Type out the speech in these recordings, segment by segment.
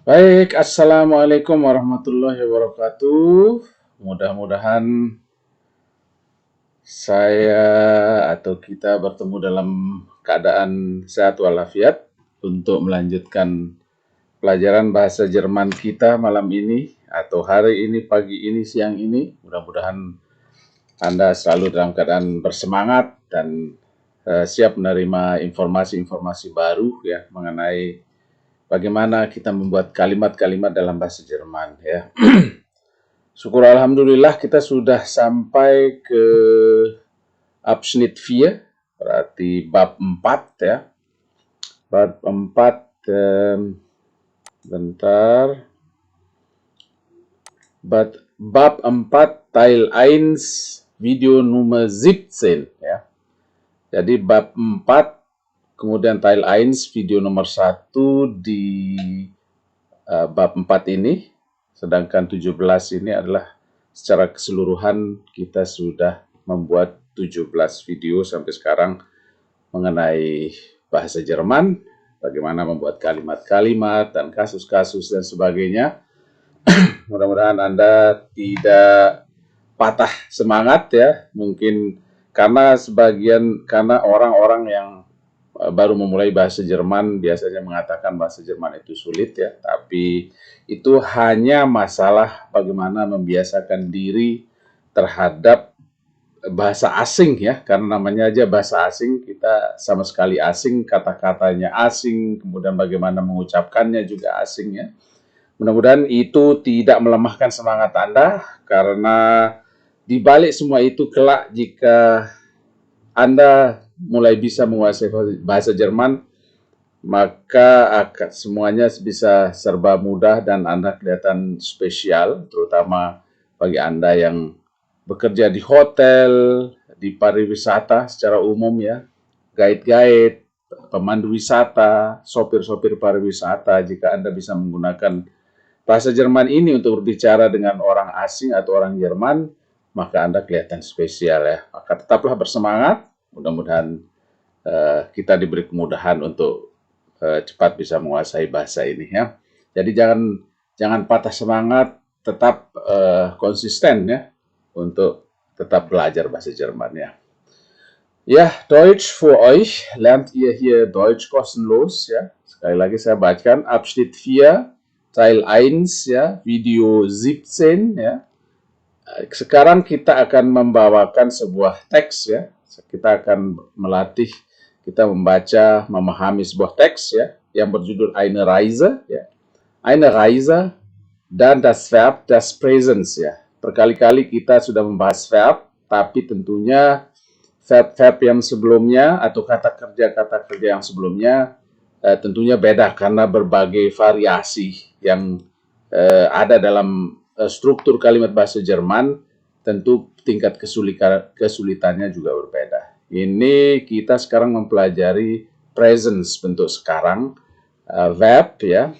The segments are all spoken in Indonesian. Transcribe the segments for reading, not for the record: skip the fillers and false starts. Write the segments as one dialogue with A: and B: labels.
A: Baik, Assalamualaikum warahmatullahi wabarakatuh. Mudah-mudahan saya atau kita bertemu dalam keadaan sehat walafiat untuk melanjutkan pelajaran bahasa Jerman kita malam ini atau hari ini, pagi ini, siang ini. Mudah-mudahan Anda selalu dalam keadaan bersemangat dan siap menerima informasi-informasi baru ya mengenai bagaimana kita membuat kalimat-kalimat dalam bahasa Jerman ya. Syukur alhamdulillah kita sudah sampai ke Abschnitt 4, berarti bab 4 ya. Bab 4 bentar. Bab 4 Teil 1 Video Nummer 17 ya. Jadi bab 4 kemudian Teil 1 video nomor 1 di bab 4 ini. Sedangkan 17 ini adalah secara keseluruhan kita sudah membuat 17 video sampai sekarang mengenai bahasa Jerman, bagaimana membuat kalimat-kalimat dan kasus-kasus dan sebagainya. Mudah-mudahan Anda tidak patah semangat ya, mungkin karena orang-orang yang baru memulai bahasa Jerman biasanya mengatakan bahasa Jerman itu sulit ya, tapi itu hanya masalah bagaimana membiasakan diri terhadap bahasa asing ya, karena namanya aja bahasa asing, kita sama sekali asing, kata-katanya asing, kemudian bagaimana mengucapkannya juga asing ya. Mudah-mudahan itu tidak melemahkan semangat Anda, karena di balik semua itu kelak jika Anda mulai bisa menguasai bahasa Jerman, maka semuanya bisa serba mudah dan Anda kelihatan spesial, terutama bagi Anda yang bekerja di hotel, di pariwisata secara umum ya, guide-guide, pemandu wisata, sopir-sopir pariwisata. Jika Anda bisa menggunakan bahasa Jerman ini untuk berbicara dengan orang asing atau orang Jerman, maka Anda kelihatan spesial ya. Maka tetaplah bersemangat. Mudah-mudahan kita diberi kemudahan untuk cepat bisa menguasai bahasa ini ya. Jadi jangan patah semangat, tetap konsisten ya untuk tetap belajar bahasa Jerman ya. Ja, Deutsch für euch lernt ihr hier Deutsch kostenlos ya. Sekali lagi saya bacakan Abschnitt 4 Teil 1 ya, video 17 ya. Sekarang kita akan membawakan sebuah teks ya. Kita akan melatih kita membaca, memahami sebuah teks ya yang berjudul Eine Reise ya. Eine Reise dan das Verb das Präsens ya. Berkali-kali kita sudah membahas verb, tapi tentunya verb-verb yang sebelumnya atau kata kerja yang sebelumnya tentunya beda karena berbagai variasi yang ada dalam struktur kalimat bahasa Jerman, tentu tingkat kesulitannya juga berbeda. Ini kita sekarang mempelajari presence bentuk sekarang, verb ya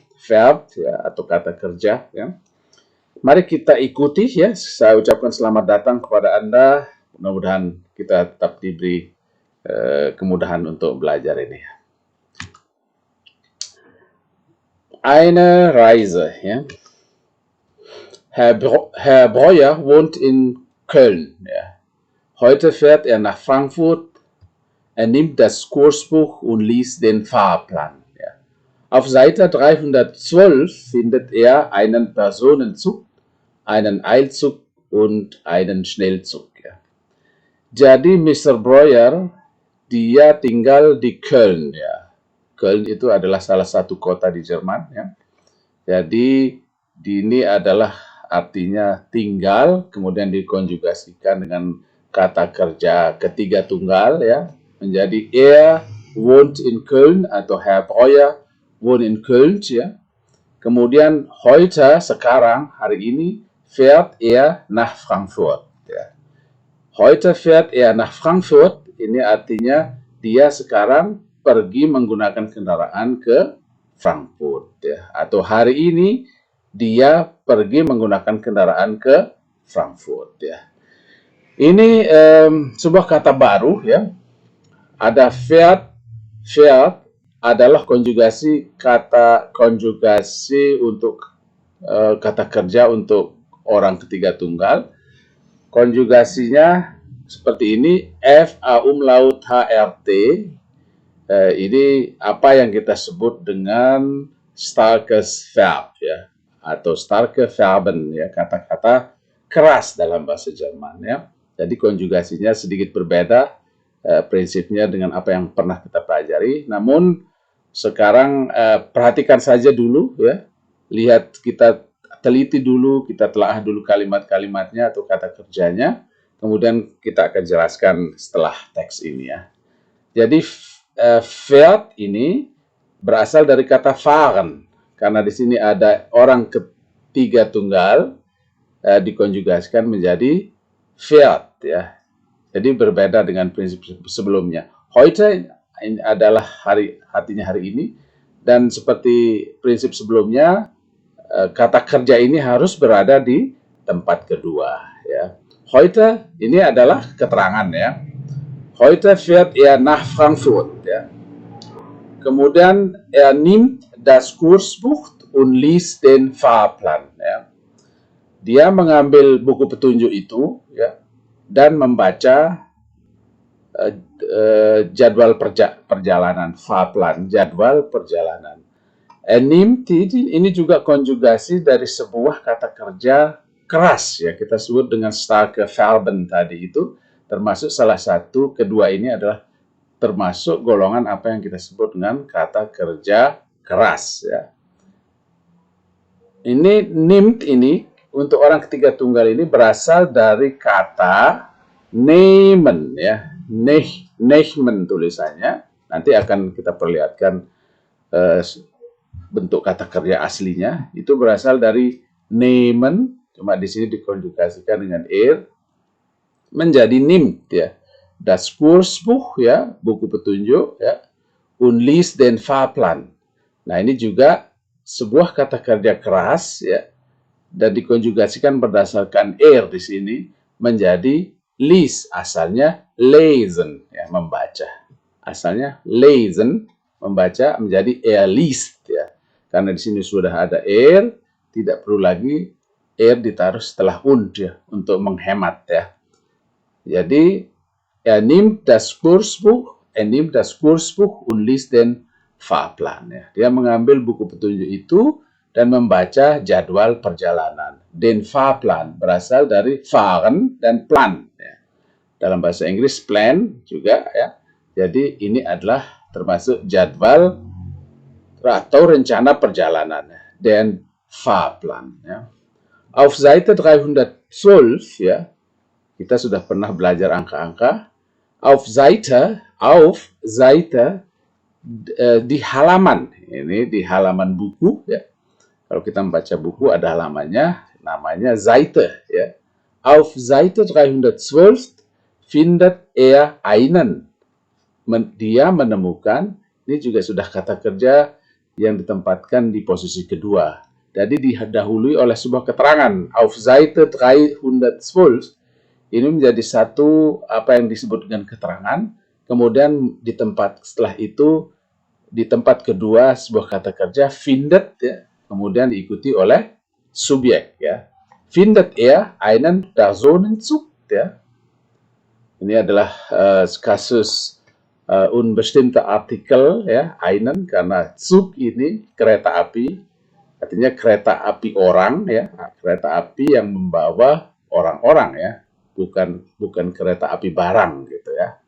A: atau kata kerja ya. Mari kita ikuti ya. Saya ucapkan selamat datang kepada Anda. Mudah-mudahan kita tetap diberi kemudahan untuk belajar ini. Eine Reise ya. Herr Breuer wohnt in Köln. Ja. Heute fährt er nach Frankfurt. Er nimmt das Kursbuch und liest den Fahrplan. Ja. Auf Seite 312 findet er einen Personenzug, einen Eilzug und einen Schnellzug. Ja. Jadi Mr. Breuer, dia tinggal di Köln. Ya. Köln itu adalah salah satu kota di Jerman. Ya. Jadi ini adalah artinya tinggal, kemudian dikonjugasikan dengan kata kerja ketiga tunggal ya, menjadi er wohnt in Köln atau Herr Breuer wohnt in Köln ya. Kemudian heute sekarang hari ini fährt er nach Frankfurt ya. Heute fährt er nach Frankfurt, ini artinya dia sekarang pergi menggunakan kendaraan ke Frankfurt ya. Atau hari ini dia pergi menggunakan kendaraan ke Frankfurt ya. Ini sebuah kata baru ya. Ada fährt adalah konjugasi untuk kata kerja untuk orang ketiga tunggal. Konjugasinya seperti ini, F A umlaut HRT. Ini apa yang kita sebut dengan starkes verb, ya, atau starke Verben, ya, kata-kata keras dalam bahasa Jerman, ya. Jadi konjugasinya sedikit berbeda prinsipnya dengan apa yang pernah kita pelajari. Namun sekarang perhatikan saja dulu, ya. Lihat, kita teliti dulu, kita telaah dulu kalimat-kalimatnya atau kata kerjanya. Kemudian kita akan jelaskan setelah teks ini, ya. Jadi verb ini berasal dari kata fahren, karena di sini ada orang ketiga tunggal dikonjugasikan menjadi verb, ya. Jadi berbeda dengan prinsip sebelumnya. Heute ini adalah artinya hari ini, dan seperti prinsip sebelumnya, kata kerja ini harus berada di tempat kedua, ya. Heute ini adalah keterangan, ya. Heute fährt er nach Frankfurt, ya. Kemudian nimmt das Kursbuch und liest den Fahrplan, ya. Dia mengambil buku petunjuk itu, ya, dan membaca jadwal perjalanan, Fahrplan, jadwal perjalanan. Nimmt ini juga konjugasi dari sebuah kata kerja keras, ya, kita sebut dengan starke Verben tadi itu. Termasuk salah satu kedua ini adalah termasuk golongan apa yang kita sebut dengan kata kerja keras, ya. Ini nimmt ini untuk orang ketiga tunggal ini berasal dari kata nehmen, ya. Nehmen tulisannya. Nanti akan kita perlihatkan bentuk kata kerja aslinya. Itu berasal dari nehmen, cuma di sini dikonjugasikan dengan menjadi nimmt, ya. Das Kursbuch, ya, buku petunjuk, ya, und liest den Fahrplan. Nah, ini juga sebuah kata kerja keras, ya, dan dikonjugasikan berdasarkan di sini menjadi lies, asalnya lesen, ya, membaca. Asalnya lesen, membaca, menjadi liest, ya. Karena di sini sudah ada tidak perlu lagi ditaruh setelah ya, untuk menghemat, ya. Jadi nimmt das Kursbuch und liest den Fahrplan, ya. Dia mengambil buku petunjuk itu dan membaca jadwal perjalanan. Den Fahrplan berasal dari fahren dan plan, ya. Dalam bahasa Inggris plan juga, ya. Jadi ini adalah termasuk jadwal atau rencana perjalanan, den Fahrplan, ya. Auf Seite 312, ya. Kita sudah pernah belajar angka-angka. Auf Seite di halaman. Ini di halaman buku, ya. Kalau kita membaca buku ada halamannya, namanya Seite, ya. Auf Seite 312 findet er einen. Dia menemukan, ini juga sudah kata kerja yang ditempatkan di posisi kedua. Jadi didahului oleh sebuah keterangan. Auf Seite 312 ini menjadi satu apa yang disebut dengan keterangan. Kemudian setelah itu di tempat kedua sebuah kata kerja findet, ya, kemudian diikuti oleh subjek, ya. Findet er einen Personenzug, ya. Ini adalah kasus unbestimmte Artikel, ya, einen, karena Zug ini kereta api, artinya kereta api orang, ya, kereta api yang membawa orang-orang, ya. Bukan kereta api barang, gitu, ya.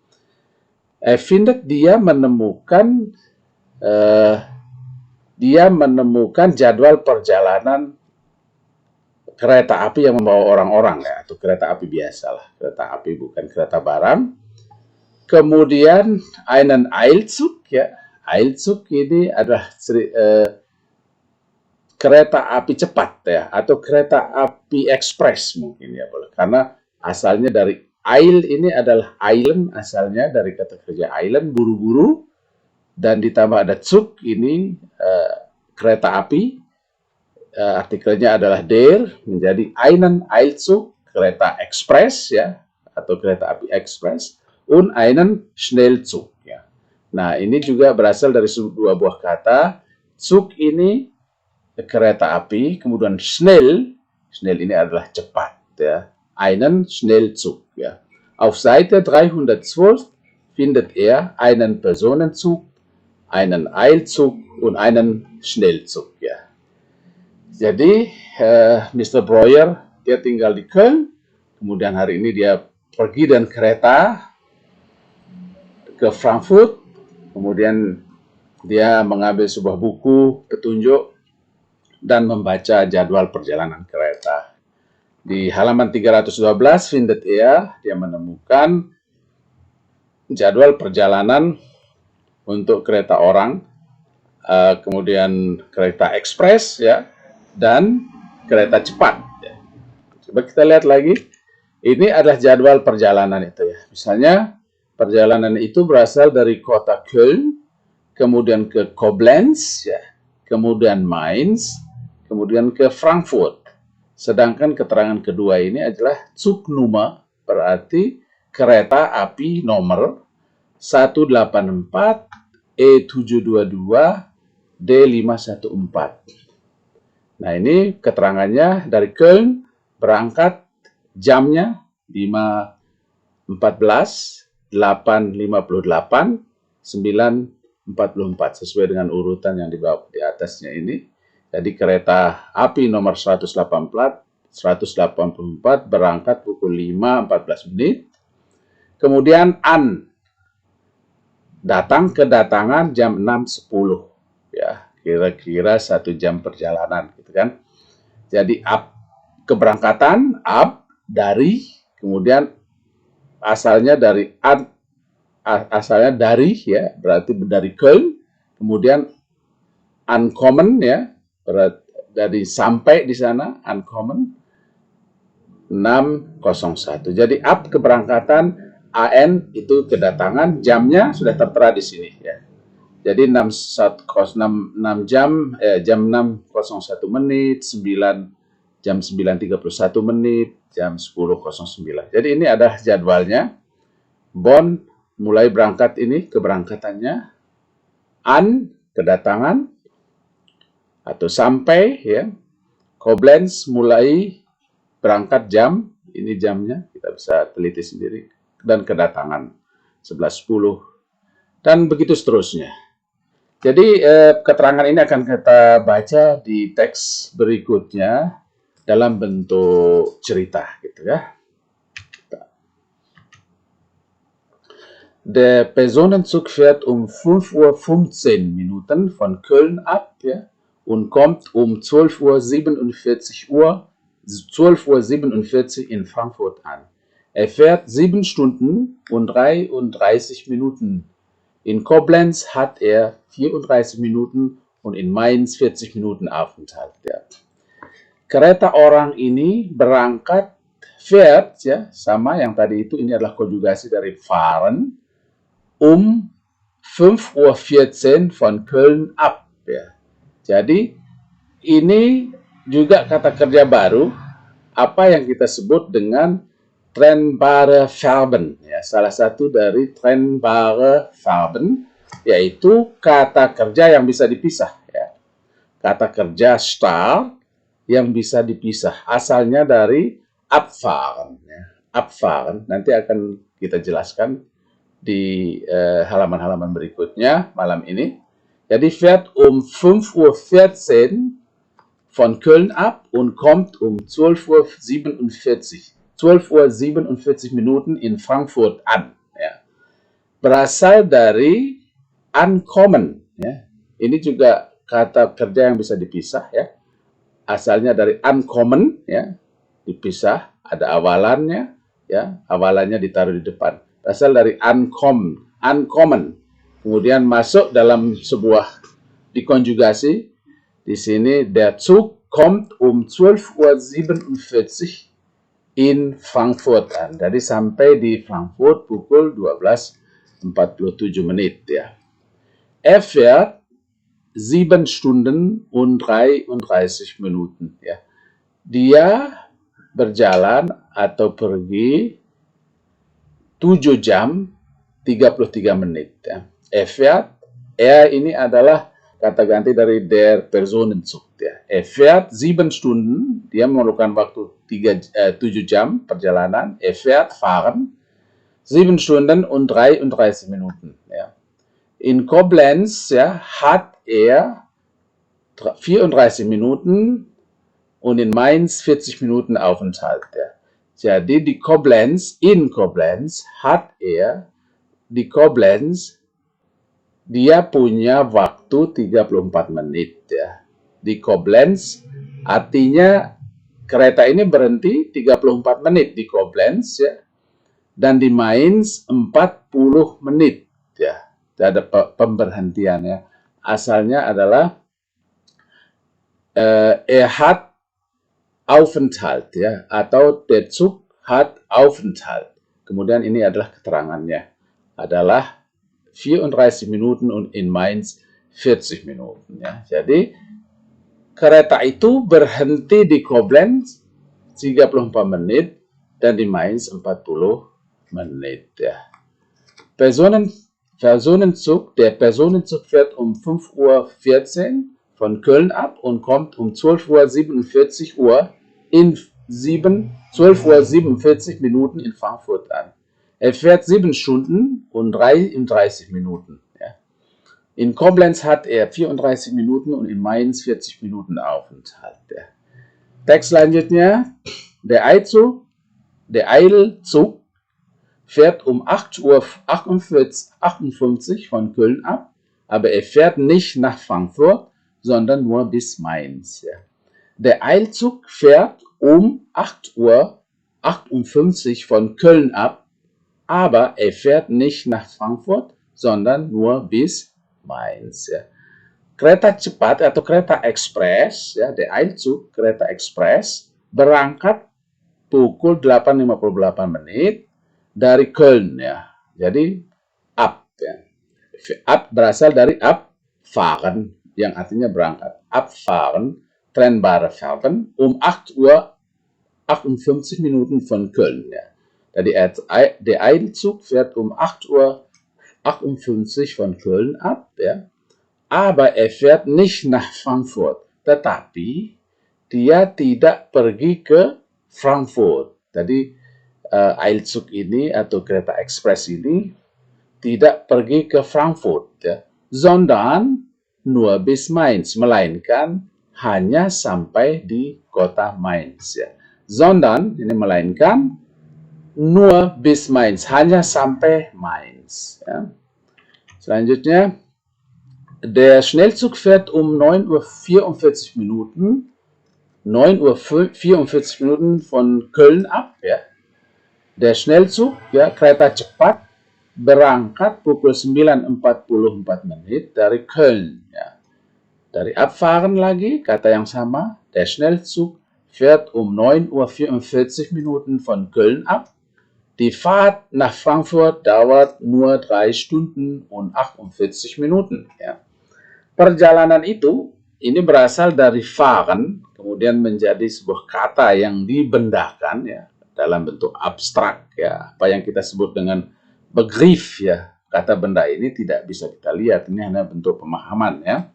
A: Findet dia menemukan jadwal perjalanan kereta api yang membawa orang-orang, ya, atau kereta api biasa lah, kereta api bukan kereta barang. Kemudian einen Eilzug, ya. Eilzug ini adalah kereta api cepat, ya, atau kereta api ekspres mungkin, ya, boleh, karena asalnya dari Eil ini adalah eilen, asalnya dari kata kerja eilen, buru-buru, dan ditambah ada Zug ini kereta api, artikelnya adalah der, menjadi einen Eilzug, kereta ekspres, ya, atau kereta api ekspres, und einen Schnellzug, ya. Nah, ini juga berasal dari dua buah kata. Zug ini kereta api, kemudian schnell ini adalah cepat, ya. Einen Schnellzug, ya. Auf Seite 312 findet er einen Personenzug, einen Eilzug und einen Schnellzug, ya. Jadi Mr. Breuer dia tinggal di Köln, kemudian hari ini dia pergi dan kereta ke Frankfurt, kemudian dia mengambil sebuah buku petunjuk dan membaca jadwal perjalanan kereta. Di halaman 312 findet dia menemukan jadwal perjalanan untuk kereta orang, kemudian kereta ekspres, ya, dan kereta cepat. Ya. Coba kita lihat lagi. Ini adalah jadwal perjalanan itu, ya. Misalnya perjalanan itu berasal dari kota Köln, kemudian ke Koblenz, ya, kemudian Mainz, kemudian ke Frankfurt. Sedangkan keterangan kedua ini adalah Zugnummer, berarti kereta api nomor 184 E722 D514. Nah, ini keterangannya dari Köln, berangkat jamnya 5.14, 8.58, 9.44 sesuai dengan urutan yang di bawah di atasnya ini. Jadi kereta api nomor 184 berangkat pukul 5.14 menit. Kemudian kedatangan jam 6.10, ya, kira-kira 1 jam perjalanan, gitu kan. Jadi keberangkatan dari, kemudian asalnya dari ya, berarti dari Köln, kemudian ankommen, ya, dari sampai di sana, ankommen 6.01. Jadi keberangkatan, AN itu kedatangan, jamnya sudah tertera di sini, ya. Jadi jam 6.01 menit, jam 9.31 menit, jam 10.09. Jadi ini adalah jadwalnya. Bonn mulai berangkat ini keberangkatannya, kedatangan atau sampai, ya. Koblenz mulai berangkat jam, ini jamnya kita bisa teliti sendiri, dan kedatangan 11.10 dan begitu seterusnya. Jadi keterangan ini akan kita baca di teks berikutnya dalam bentuk cerita, gitu, ya. Der Personenzug fährt um 5.15 Uhr von Köln ab, ja, und kommt um 12.47 Uhr in Frankfurt an. Er fährt 7 Stunden und 33 Minuten. In Koblenz hat er 34 Minuten und in Mainz 40 Minuten Aufenthalt. Ja. Kereta orang ini fährt, ya, sama yang tadi itu, ini adalah konjugasi dari fahren, um 5.14 Uhr von Köln ab. Ya. Jadi ini juga kata kerja baru, apa yang kita sebut dengan trennbare Verben, ya, salah satu dari trennbare Verben, yaitu kata kerja yang bisa dipisah, ya. Kata kerja start yang bisa dipisah, asalnya dari abfahren, ya. Abfahren nanti akan kita jelaskan di halaman-halaman berikutnya malam ini. Jadi fährt um 5.14 Uhr von Köln ab und kommt um 12.47 Minuten in Frankfurt an. Ya. Berasal dari ankommen. Ya. Ini juga kata kerja yang bisa dipisah. Ya. Asalnya dari ankommen, ya, dipisah, ada awalannya, ya, awalannya ditaruh di depan. Berasal dari ankommen, kemudian masuk dalam sebuah dikonjugasi. Di sini der Zug kommt um 12.47 Uhr in Frankfurt an. Jadi sampai di Frankfurt pukul 12.47 menit, ya. Er fährt 7 Stunden und 33 Minuten, ya. Dia berjalan atau pergi 7 jam 33 menit, ya. ini adalah kata ganti dari der Personenzug. Ya. Fährt 7 Stunden, dia memerlukan waktu 7 jam perjalanan. Fährt, fahren, 7 Stunden und 33 Minuten. Ja. In Koblenz ja, hat 34 Minuten und in Mainz 40 Minuten Aufenthalt. Ya. Jadi di Koblenz, dia punya waktu 34 menit ya. Di Koblenz artinya kereta ini berhenti 34 menit di Koblenz ya. Dan di Mainz 40 menit ya. Ada pemberhentian ya. Asalnya adalah hat Aufenthalt ya, atau der Zug hat Aufenthalt. Kemudian ini adalah keterangannya. Adalah 34 Minuten und in Mainz 40 Minuten ya. Jadi kereta itu berhenti di Koblenz 34 menit dan di Mainz 40 menit ya. Personenzug, der Personenzug fährt um 5:14 Uhr von Köln ab und kommt um 12:47 Uhr in 12:47 Minuten in Frankfurt an. Er fährt 7 Stunden und 33 Minuten. Ja. In Koblenz hat er 34 Minuten und in Mainz 40 Minuten Aufenthalt. Ja. Teks selanjutnya, der Eilzug fährt um 8:58 Uhr von Köln ab, aber er fährt nicht nach Frankfurt, sondern nur bis Mainz. Ja. Der Eilzug fährt um 8:58 Uhr von Köln ab, aber er fährt nicht nach Frankfurt, sondern nur bis Mainz. Ya. Kereta cepat atau kereta ekspres, ya, der Eilzug, kereta ekspres, berangkat pukul 8:58 menit dari Köln. Ya. Jadi, ab. Ya. Ab berasal dari abfahren, yang artinya berangkat. Abfahren, trennbare Fahrten, um 8:58 Minuten von Köln. Ja. Der Eilzug fährt um 8:58 Uhr von Köln ab, ja. Aber er fährt nicht nach Frankfurt. Tetapi dia tidak pergi ke Frankfurt. Jadi Eilzug ini atau kereta ekspres ini tidak pergi ke Frankfurt, ya. Sondern nur bis Mainz, melainkan hanya sampai di kota Mainz. Ya. Sondern ini melainkan nur bis Mainz, hanya sampai Mainz. Ja. Selanjutnya, der Schnellzug fährt um 9:44 Minuten, 9:44 Minuten von Köln ab. Ya. Der Schnellzug, ya, kereta cepat, berangkat pukul 9:44 menit dari Köln. Ya. Dari abfahren lagi, kata yang sama, der Schnellzug fährt um 9:44 Minuten von Köln ab. Die Fahrt nach Frankfurt dauert nur 3 Stunden und 48 Minuten. Ya. Perjalanan itu, ini berasal dari fahren, kemudian menjadi sebuah kata yang dibendahkan, ya, dalam bentuk abstrak, ya, apa yang kita sebut dengan Begriff, ya. Kata benda ini tidak bisa kita lihat, ini hanya bentuk pemahaman, ya.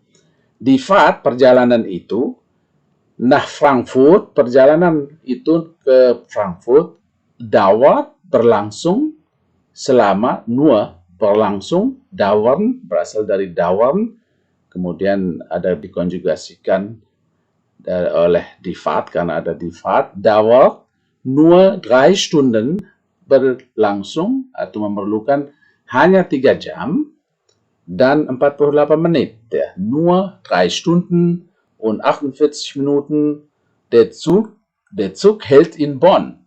A: Di Fahrt, perjalanan itu, nach Frankfurt, perjalanan itu ke Frankfurt, dauert, berlangsung, selama, nur, berlangsung, dauern, berasal dari dauern, kemudian ada dikonjugasikan oleh die Fahrt, karena ada die Fahrt, dauert, nur 3 Stunden, berlangsung atau memerlukan hanya 3 jam dan 48 menit. Ya. Nur 3 Stunden und 48 Minuten. Der Zug hält in Bonn.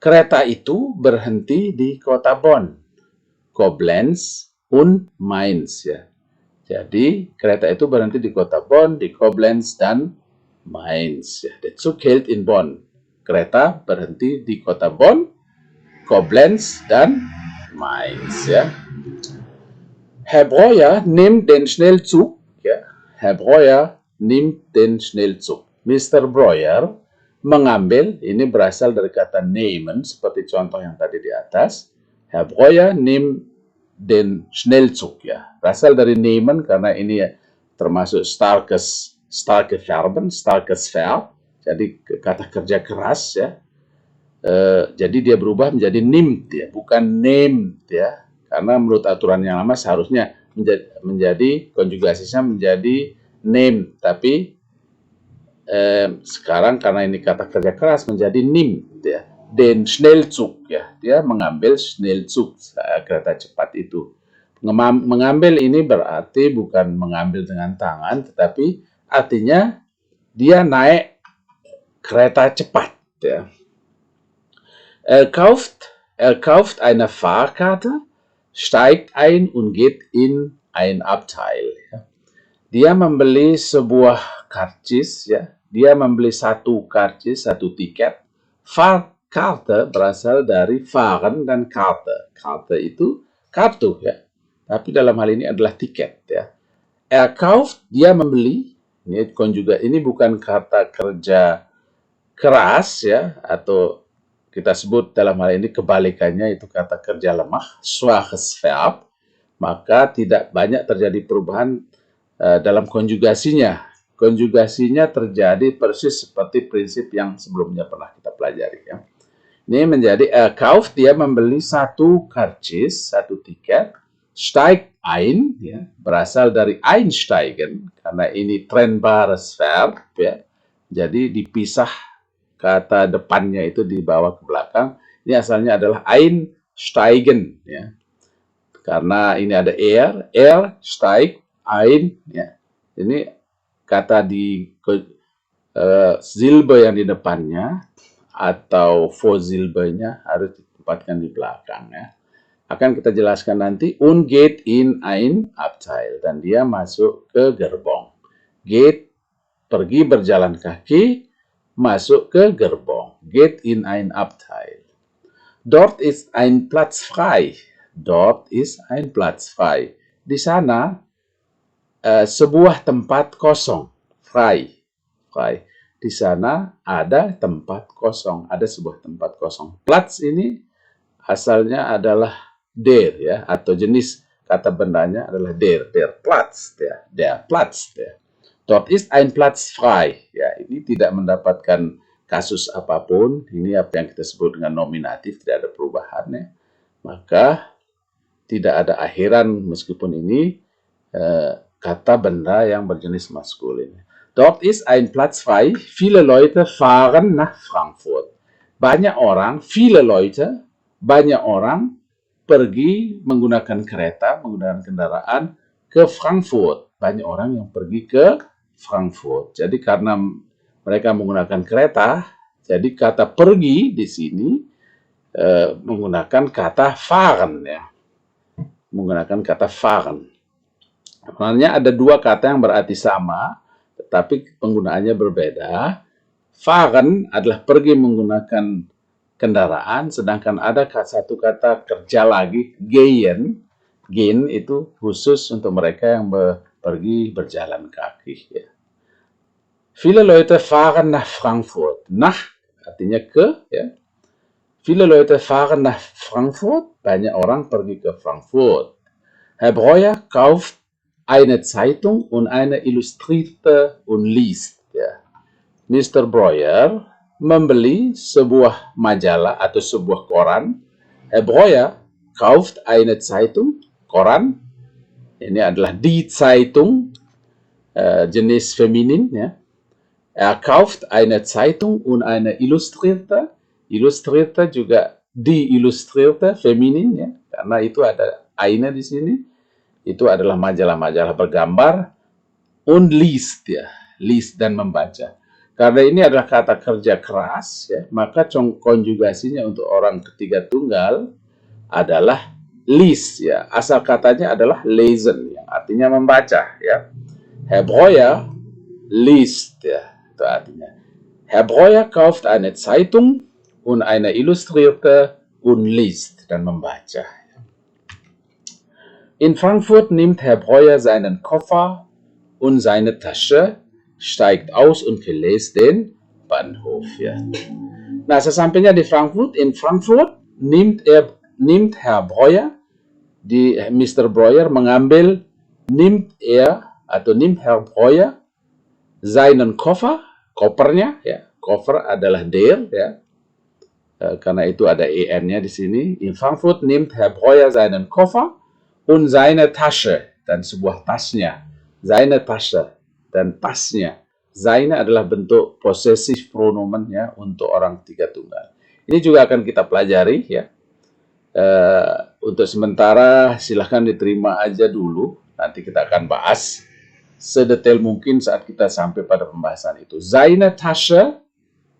A: Kereta itu berhenti di kota Bonn, Koblenz und Mainz. Ya. Jadi kereta itu berhenti di kota Bonn, di Koblenz dan Mainz. Ya. Der Zug hält in Bonn. Kereta berhenti di kota Bonn, Koblenz dan Mainz. Ya. Herr Breuer nimmt den Schnellzug. Ya. Herr Breuer nimmt den Schnellzug. Mr. Breuer mengambil, ini berasal dari kata nehmen, seperti contoh yang tadi di atas. Herr Breuer nimmt den Schnellzug, ya. Berasal dari nehmen karena ini termasuk starkes Verben, starkes Verb. Jadi kata kerja keras, ya. Jadi dia berubah menjadi nimmt, ya, bukan nehmt, ya. Karena menurut aturan yang lama seharusnya menjadi konjugasinya menjadi nehmt, tapi sekarang karena ini kata kerja keras menjadi nimmt, ya. Den Schnellzug, ya, dia mengambil Schnellzug, kereta cepat itu. Mengambil ini berarti bukan mengambil dengan tangan, tetapi artinya dia naik kereta cepat, ya. Er kauft eine Fahrkarte, steigt ein und geht in ein Abteil. Ya. Dia membeli sebuah karcis, ya. Dia membeli satu karcis, satu tiket. Fahrkarte berasal dari fahren dan Karte. Karte itu kartu, ya. Tapi dalam hal ini adalah tiket, ya. Er kauft, dia membeli. Ini bukan kata kerja keras, ya, atau kita sebut dalam hal ini kebalikannya itu kata kerja lemah, schwaches Verb, maka tidak banyak terjadi perubahan dalam konjugasinya. Konjugasinya terjadi persis seperti prinsip yang sebelumnya pernah kita pelajari, ya. Ini menjadi kauft, dia membeli satu karcis, satu tiket, steigt ein, ya, berasal dari einsteigen, karena ini trennbares Verb, ya. Jadi dipisah kata depannya itu dibawa ke belakang. Ini asalnya adalah einsteigen, ya. Karena ini ada er steigt ein, ya. Ini kata di silbe yang di depannya atau Vorsilbenya harus ditempatkan di belakang, ya. Akan kita jelaskan nanti. Und geht in ein Abteil, dan dia masuk ke gerbong. Geht, pergi berjalan kaki, masuk ke gerbong. Geht in ein Abteil. Dort ist ein Platz frei. Dort ist ein Platz frei. Di sana sebuah tempat kosong. Frei. Frei. Di sana ada tempat kosong. Ada sebuah tempat kosong. Platz ini asalnya adalah der, ya, atau jenis kata bendanya adalah der Platz, ya, der Platz, ya. Dort ist ein Platz frei, ya. Ini tidak mendapatkan kasus apapun. Ini apa yang kita sebut dengan nominatif, tidak ada perubahannya. Maka tidak ada akhiran meskipun ini kata benda yang berjenis maskulin. Dort ist ein Platz frei. Viele Leute fahren nach Frankfurt. Banyak orang, viele Leute, banyak orang pergi menggunakan kereta, menggunakan kendaraan ke Frankfurt. Banyak orang yang pergi ke Frankfurt. Jadi karena mereka menggunakan kereta, jadi kata pergi di sini menggunakan kata fahren, ya. Menggunakan kata fahren. Sebenarnya ada dua kata yang berarti sama, tetapi penggunaannya berbeda. Fahren adalah pergi menggunakan kendaraan, sedangkan ada satu kata kerja lagi, gehen. Gehen itu khusus untuk mereka yang pergi berjalan kaki, ya. Viele Leute fahren nach Frankfurt. Nach artinya ke, ya. Viele Leute fahren nach Frankfurt. Banyak orang pergi ke Frankfurt. Herr Breuer kauft eine Zeitung und eine Illustrierte und liest, ya. Mr. Breuer membeli sebuah majalah atau sebuah koran. Herr Breuer kauft eine Zeitung, koran. Ini adalah die Zeitung, jenis feminin, ya. Er kauft eine Zeitung und eine Illustrierte. Illustrierte juga die Illustrierte, feminin, ya. Karena itu ada eine di sini. Itu adalah majalah-majalah bergambar. Und liest, ya. Liest dan membaca. Karena ini adalah kata kerja keras, ya, maka konjugasinya untuk orang ketiga tunggal adalah liest, ya. Asal katanya adalah lesen, yang artinya membaca, ya. Herr Breuer liest, ya. Itu artinya. Herr Breuer kauft eine Zeitung und eine Illustrierte und liest, dan membaca. In Frankfurt nimmt Herr Breuer seinen Koffer und seine Tasche, steigt aus und verlässt den Bahnhof, ya. Nah, sesampainya di Frankfurt, in Frankfurt nimmt Herr Breuer Mr. Breuer mengambil, nimmt er atau nimmt Herr Breuer seinen Koffer, kopernya, ya, Koffer adalah der, ya, karena itu ada en-nya di sini. In Frankfurt nimmt Herr Breuer seinen Koffer und seine Tasche, dan sebuah tasnya, seine Tasche, dan tasnya. Seine adalah bentuk possessive pronomen, ya, untuk orang tiga tunggal. Ini juga akan kita pelajari, ya. Untuk sementara silahkan diterima aja dulu. Nanti kita akan bahas sedetail mungkin saat kita sampai pada pembahasan itu. Seine Tasche,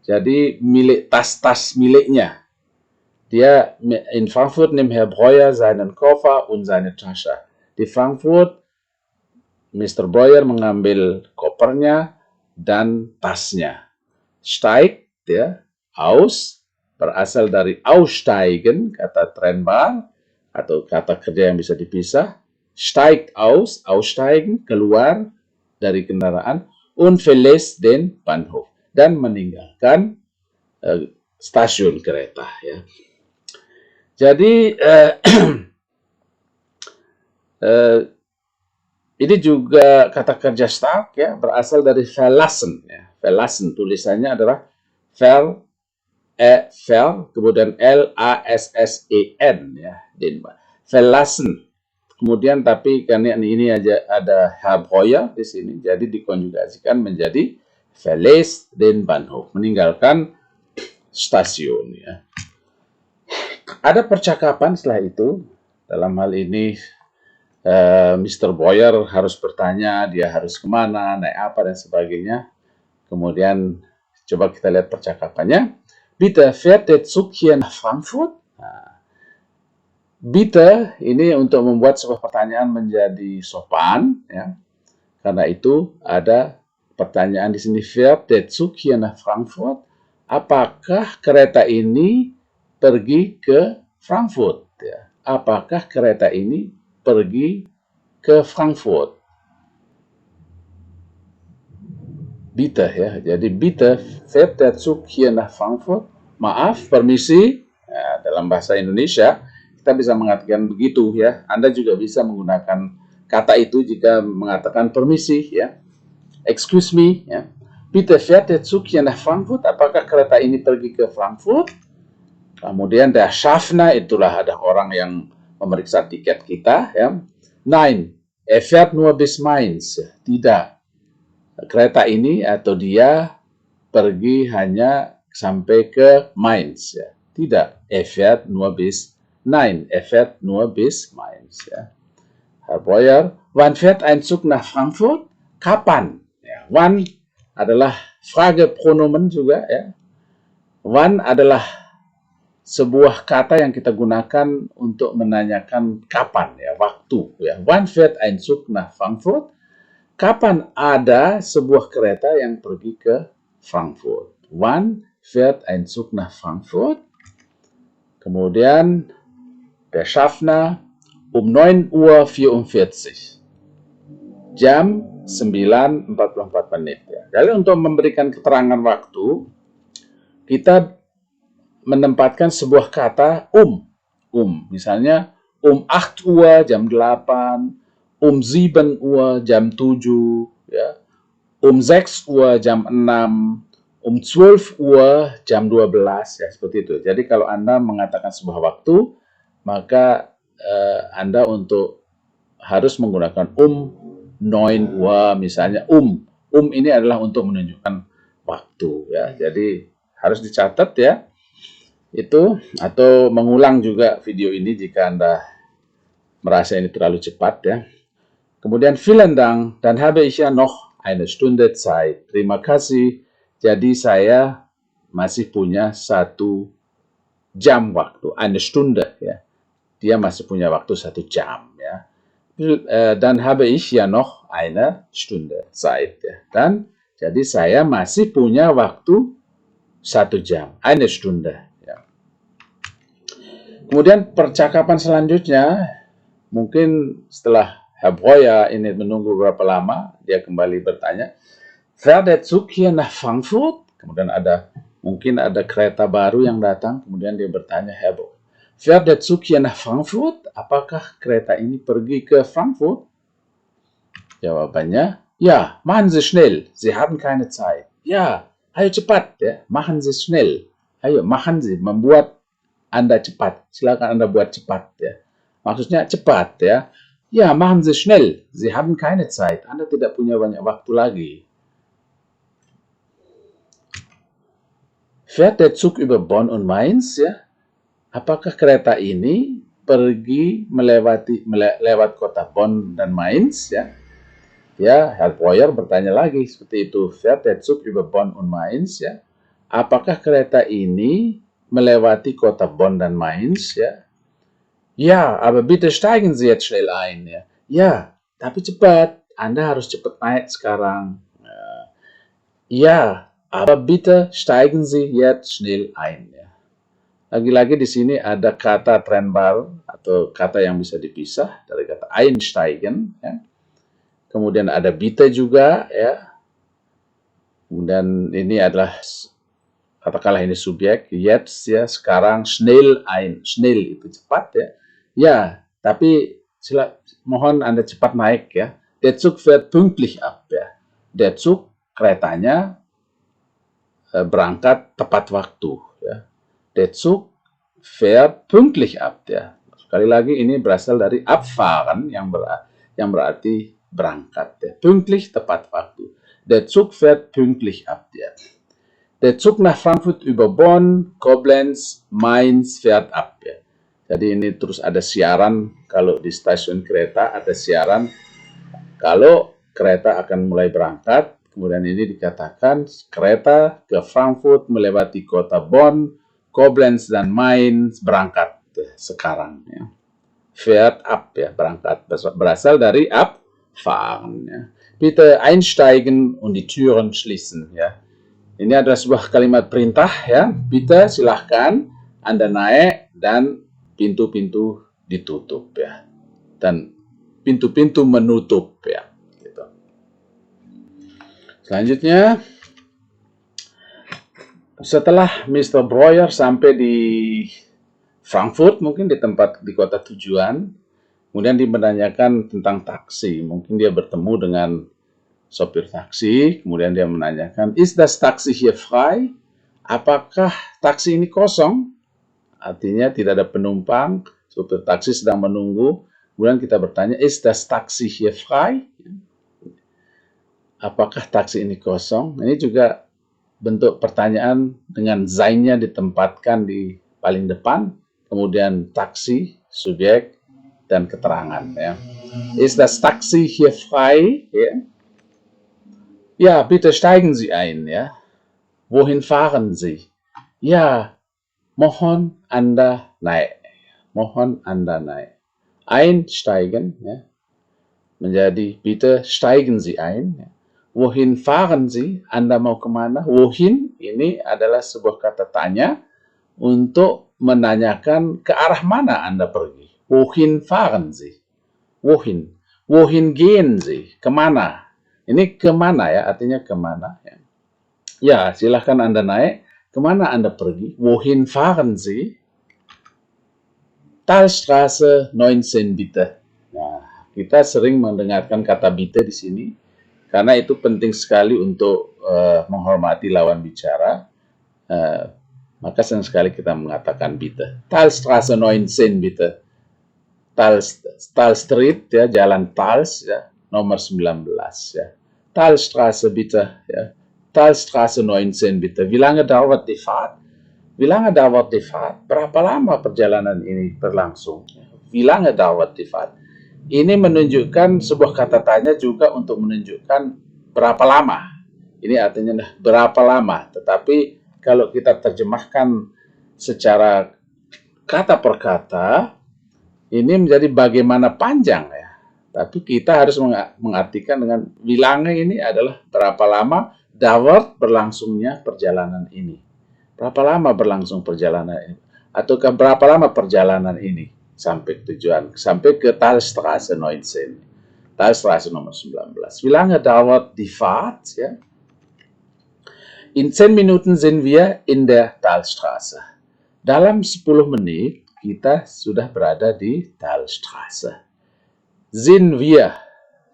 A: jadi milik, tas-tas miliknya. Dia in Frankfurt nimmt Herr Breuer seinen Koffer und seine Tasche. Di Frankfurt Mr. Breuer mengambil kopernya dan tasnya. Steigt, ya, aus, berasal dari aussteigen, kata trennbar, atau kata kerja yang bisa dipisah. Steigt aus, aussteigen, keluar dari kendaraan, und verlässt den Bahnhof, dan meninggalkan stasiun kereta, ya. Jadi ini juga kata kerja start, ya, berasal dari verlassen, ya. Verlassen tulisannya adalah ver, kemudian L-A-S-S-E-N, ya, verlassen. Kemudian tapi karena ini aja ada Herr Breuer di sini, jadi dikonjugasikan menjadi verlässt den Bahnhof, meninggalkan stasiun, ya. Ada percakapan setelah itu. Dalam hal ini Mr. Breuer harus bertanya, dia harus kemana, naik apa, dan sebagainya. Kemudian coba kita lihat percakapannya. Bitte, fährt der Zug hier nach Frankfurt? Nah, bitte, ini untuk membuat sebuah pertanyaan menjadi sopan, ya. Karena itu ada pertanyaan di sini, fährt der Zug hier nach Frankfurt? Apakah kereta ini pergi ke Frankfurt? Ya. Apakah kereta ini pergi ke Frankfurt? Bitte, ya. Jadi bitte, fährt der Zug hier nach Frankfurt? Maaf, permisi. Ya, dalam bahasa Indonesia kita bisa mengatakan begitu, ya. Anda juga bisa menggunakan kata itu jika mengatakan permisi, ya. Excuse me, ya. Bitte, fährt der Zug hier nach Frankfurt? Apakah kereta ini pergi ke Frankfurt? Kemudian der Schaffner, itulah ada orang yang memeriksa tiket kita, ya. Nein, er fährt nur bis Mainz. Tidak. Kereta ini atau dia pergi hanya sampai ke Mainz, ya. Tidak. Er fährt nur bis, nein, er fährt nur bis Mainz, ya. Herr Breuer, wann fährt ein Zug nach Frankfurt? Kapan? Ya, wann adalah Fragepronomen juga, ya. Wann adalah sebuah kata yang kita gunakan untuk menanyakan kapan, ya, waktu, ya. Wann fährt ein Zug nach Frankfurt? Kapan ada sebuah kereta yang pergi ke Frankfurt? Wann fährt ein Zug nach Frankfurt? Kemudian der Schaffner um 9:44 Uhr. Jam 9:44 menit. Ya. Jadi untuk memberikan keterangan waktu, kita menempatkan sebuah kata misalnya 8 Uhr, jam 8, 7 Uhr, jam 7, ya. 6 Uhr, jam 6, 12 Uhr, jam 12, ya, seperti itu. Jadi kalau Anda mengatakan sebuah waktu, maka Anda harus menggunakan 9 Uhr, misalnya ini adalah untuk menunjukkan waktu, ya. Jadi harus dicatat, ya. Itu, atau mengulang juga video ini jika Anda merasa ini terlalu cepat, ya. Kemudian vielen Dank, dann habe ich ja noch eine Stunde Zeit. Terima kasih. Jadi saya masih punya 1 jam waktu, eine Stunde, ya. Dia masih punya waktu 1 jam, ya. Dann habe ich ja noch eine Stunde Zeit, ya. Dan jadi saya masih punya waktu 1 jam, eine Stunde. Kemudian percakapan selanjutnya, mungkin setelah Herr Breuer ini menunggu berapa lama, dia kembali bertanya, fährt der Zug hier nach Frankfurt? Kemudian mungkin ada kereta baru yang datang, kemudian dia bertanya, Fährt der Zug hier nach Frankfurt? Apakah kereta ini pergi ke Frankfurt? Jawabannya, ja, machen Sie schnell, Sie haben keine Zeit. Ya, ayo cepat ya, machen Sie schnell. Ayo, machen Sie, membuat Anda cepat. Silakan Anda buat cepat ya. Maksudnya cepat ya. Ya, machen Sie schnell, Sie haben keine Zeit. Anda tidak punya banyak waktu lagi. Fährt der Zug über Bonn und Mainz ya? Apakah kereta ini pergi lewat kota Bonn dan Mainz ya? Ya, Herr Breuer bertanya lagi seperti itu. Fährt der Zug über Bonn und Mainz ya? Apakah kereta ini melewati kota Bonn dan Mainz ya? Ya, aber bitte steigen Sie jetzt schnell ein ya. Ya, tapi cepat. Anda harus cepat naik sekarang. Ya, aber bitte steigen Sie jetzt schnell ein ya. Lagi-lagi di sini ada kata trennbar atau kata yang bisa dipisah dari kata einsteigen ya. Kemudian ada bitte juga ya. Kemudian ini adalah katakanlah ini subjek jetzt ya, sekarang schnell schnell itu cepat ya. Ya, tapi mohon Anda cepat naik ya. Der Zug fährt pünktlich ab ya. Der Zug keretanya berangkat tepat waktu ya. Der Zug fährt pünktlich ab ya. Sekali lagi ini berasal dari abfahren yang berarti berangkat ya. Pünktlich tepat waktu. Der Zug fährt pünktlich ab ya. Der Zug nach Frankfurt über Bonn, Koblenz, Mainz fährt ab ya. Jadi ini terus ada siaran, kalau di stasiun kereta ada siaran kalau kereta akan mulai berangkat. Kemudian ini dikatakan kereta ke Frankfurt melewati kota Bonn, Koblenz dan Mainz berangkat sekarang ya. Fährt ab ya, berangkat berasal dari abfahren ya. Bitte einsteigen und die Türen schließen ya. Ini adalah sebuah kalimat perintah ya. Bitte silahkan Anda naik dan pintu-pintu ditutup ya. Dan pintu-pintu menutup ya. Gitu. Selanjutnya, setelah Mr. Breuer sampai di Frankfurt, mungkin di kota tujuan, kemudian dia menanyakan tentang taksi. Mungkin dia bertemu dengan sopir taksi, kemudian dia menanyakan, "Ist das Taxi hier frei?" Apakah taksi ini kosong? Artinya tidak ada penumpang, sopir taksi sedang menunggu. Kemudian kita bertanya, "Ist das Taxi hier frei?" Apakah taksi ini kosong? Ini juga bentuk pertanyaan dengan sein-nya ditempatkan di paling depan, kemudian taksi, subjek, dan keterangan. Ya. Ist das Taxi hier frei? Ya. Ja, bitte steigen Sie ein. Ya. Wohin fahren Sie? Ja, mohon Anda naik. Mohon Anda naik. Einsteigen, ya. Menjadi bitte steigen Sie ein. Ya. Wohin fahren Sie? Anda mau kemana? Wohin ini adalah sebuah kata tanya untuk menanyakan ke arah mana Anda pergi. Wohin fahren Sie? Wohin? Wohin gehen Sie? Kemana? Ini kemana ya, artinya kemana. Ya, ya silahkan Anda naik. Kemana Anda pergi? Wohin fahren Sie? Talstraße 19 bitte. Nah, kita sering mendengarkan kata bitte di sini. Karena itu penting sekali untuk menghormati lawan bicara. Maka sering sekali kita mengatakan bitte. Talstraße 19 bitte. Tal Street, ya, jalan Tals, ya, nomor 19. Ya. Talstraße bitte. Ya. Talstraße 19 bitte. Wie lange dauert die Fahrt? Wie lange dauert die Fahrt? Berapa lama perjalanan ini berlangsung? Wie lange dauert die Fahrt? Ini menunjukkan sebuah kata tanya juga untuk menunjukkan berapa lama. Ini artinya berapa lama. Tetapi kalau kita terjemahkan secara kata per kata, ini menjadi bagaimana panjang ya. Tapi kita harus mengartikan dengan wie lange ini adalah berapa lama dauert berlangsungnya perjalanan ini. Berapa lama berlangsung perjalanan ini? Ataukah berapa lama perjalanan ini? Sampai tujuan, sampai ke Talstraße 19. Talstraße nomor 19. Wie lange dauert die Fahrt? Ja? In 10 Minuten sind wir in der Talstraße. Dalam 10 menit kita sudah berada di Talstraße. Sind wir.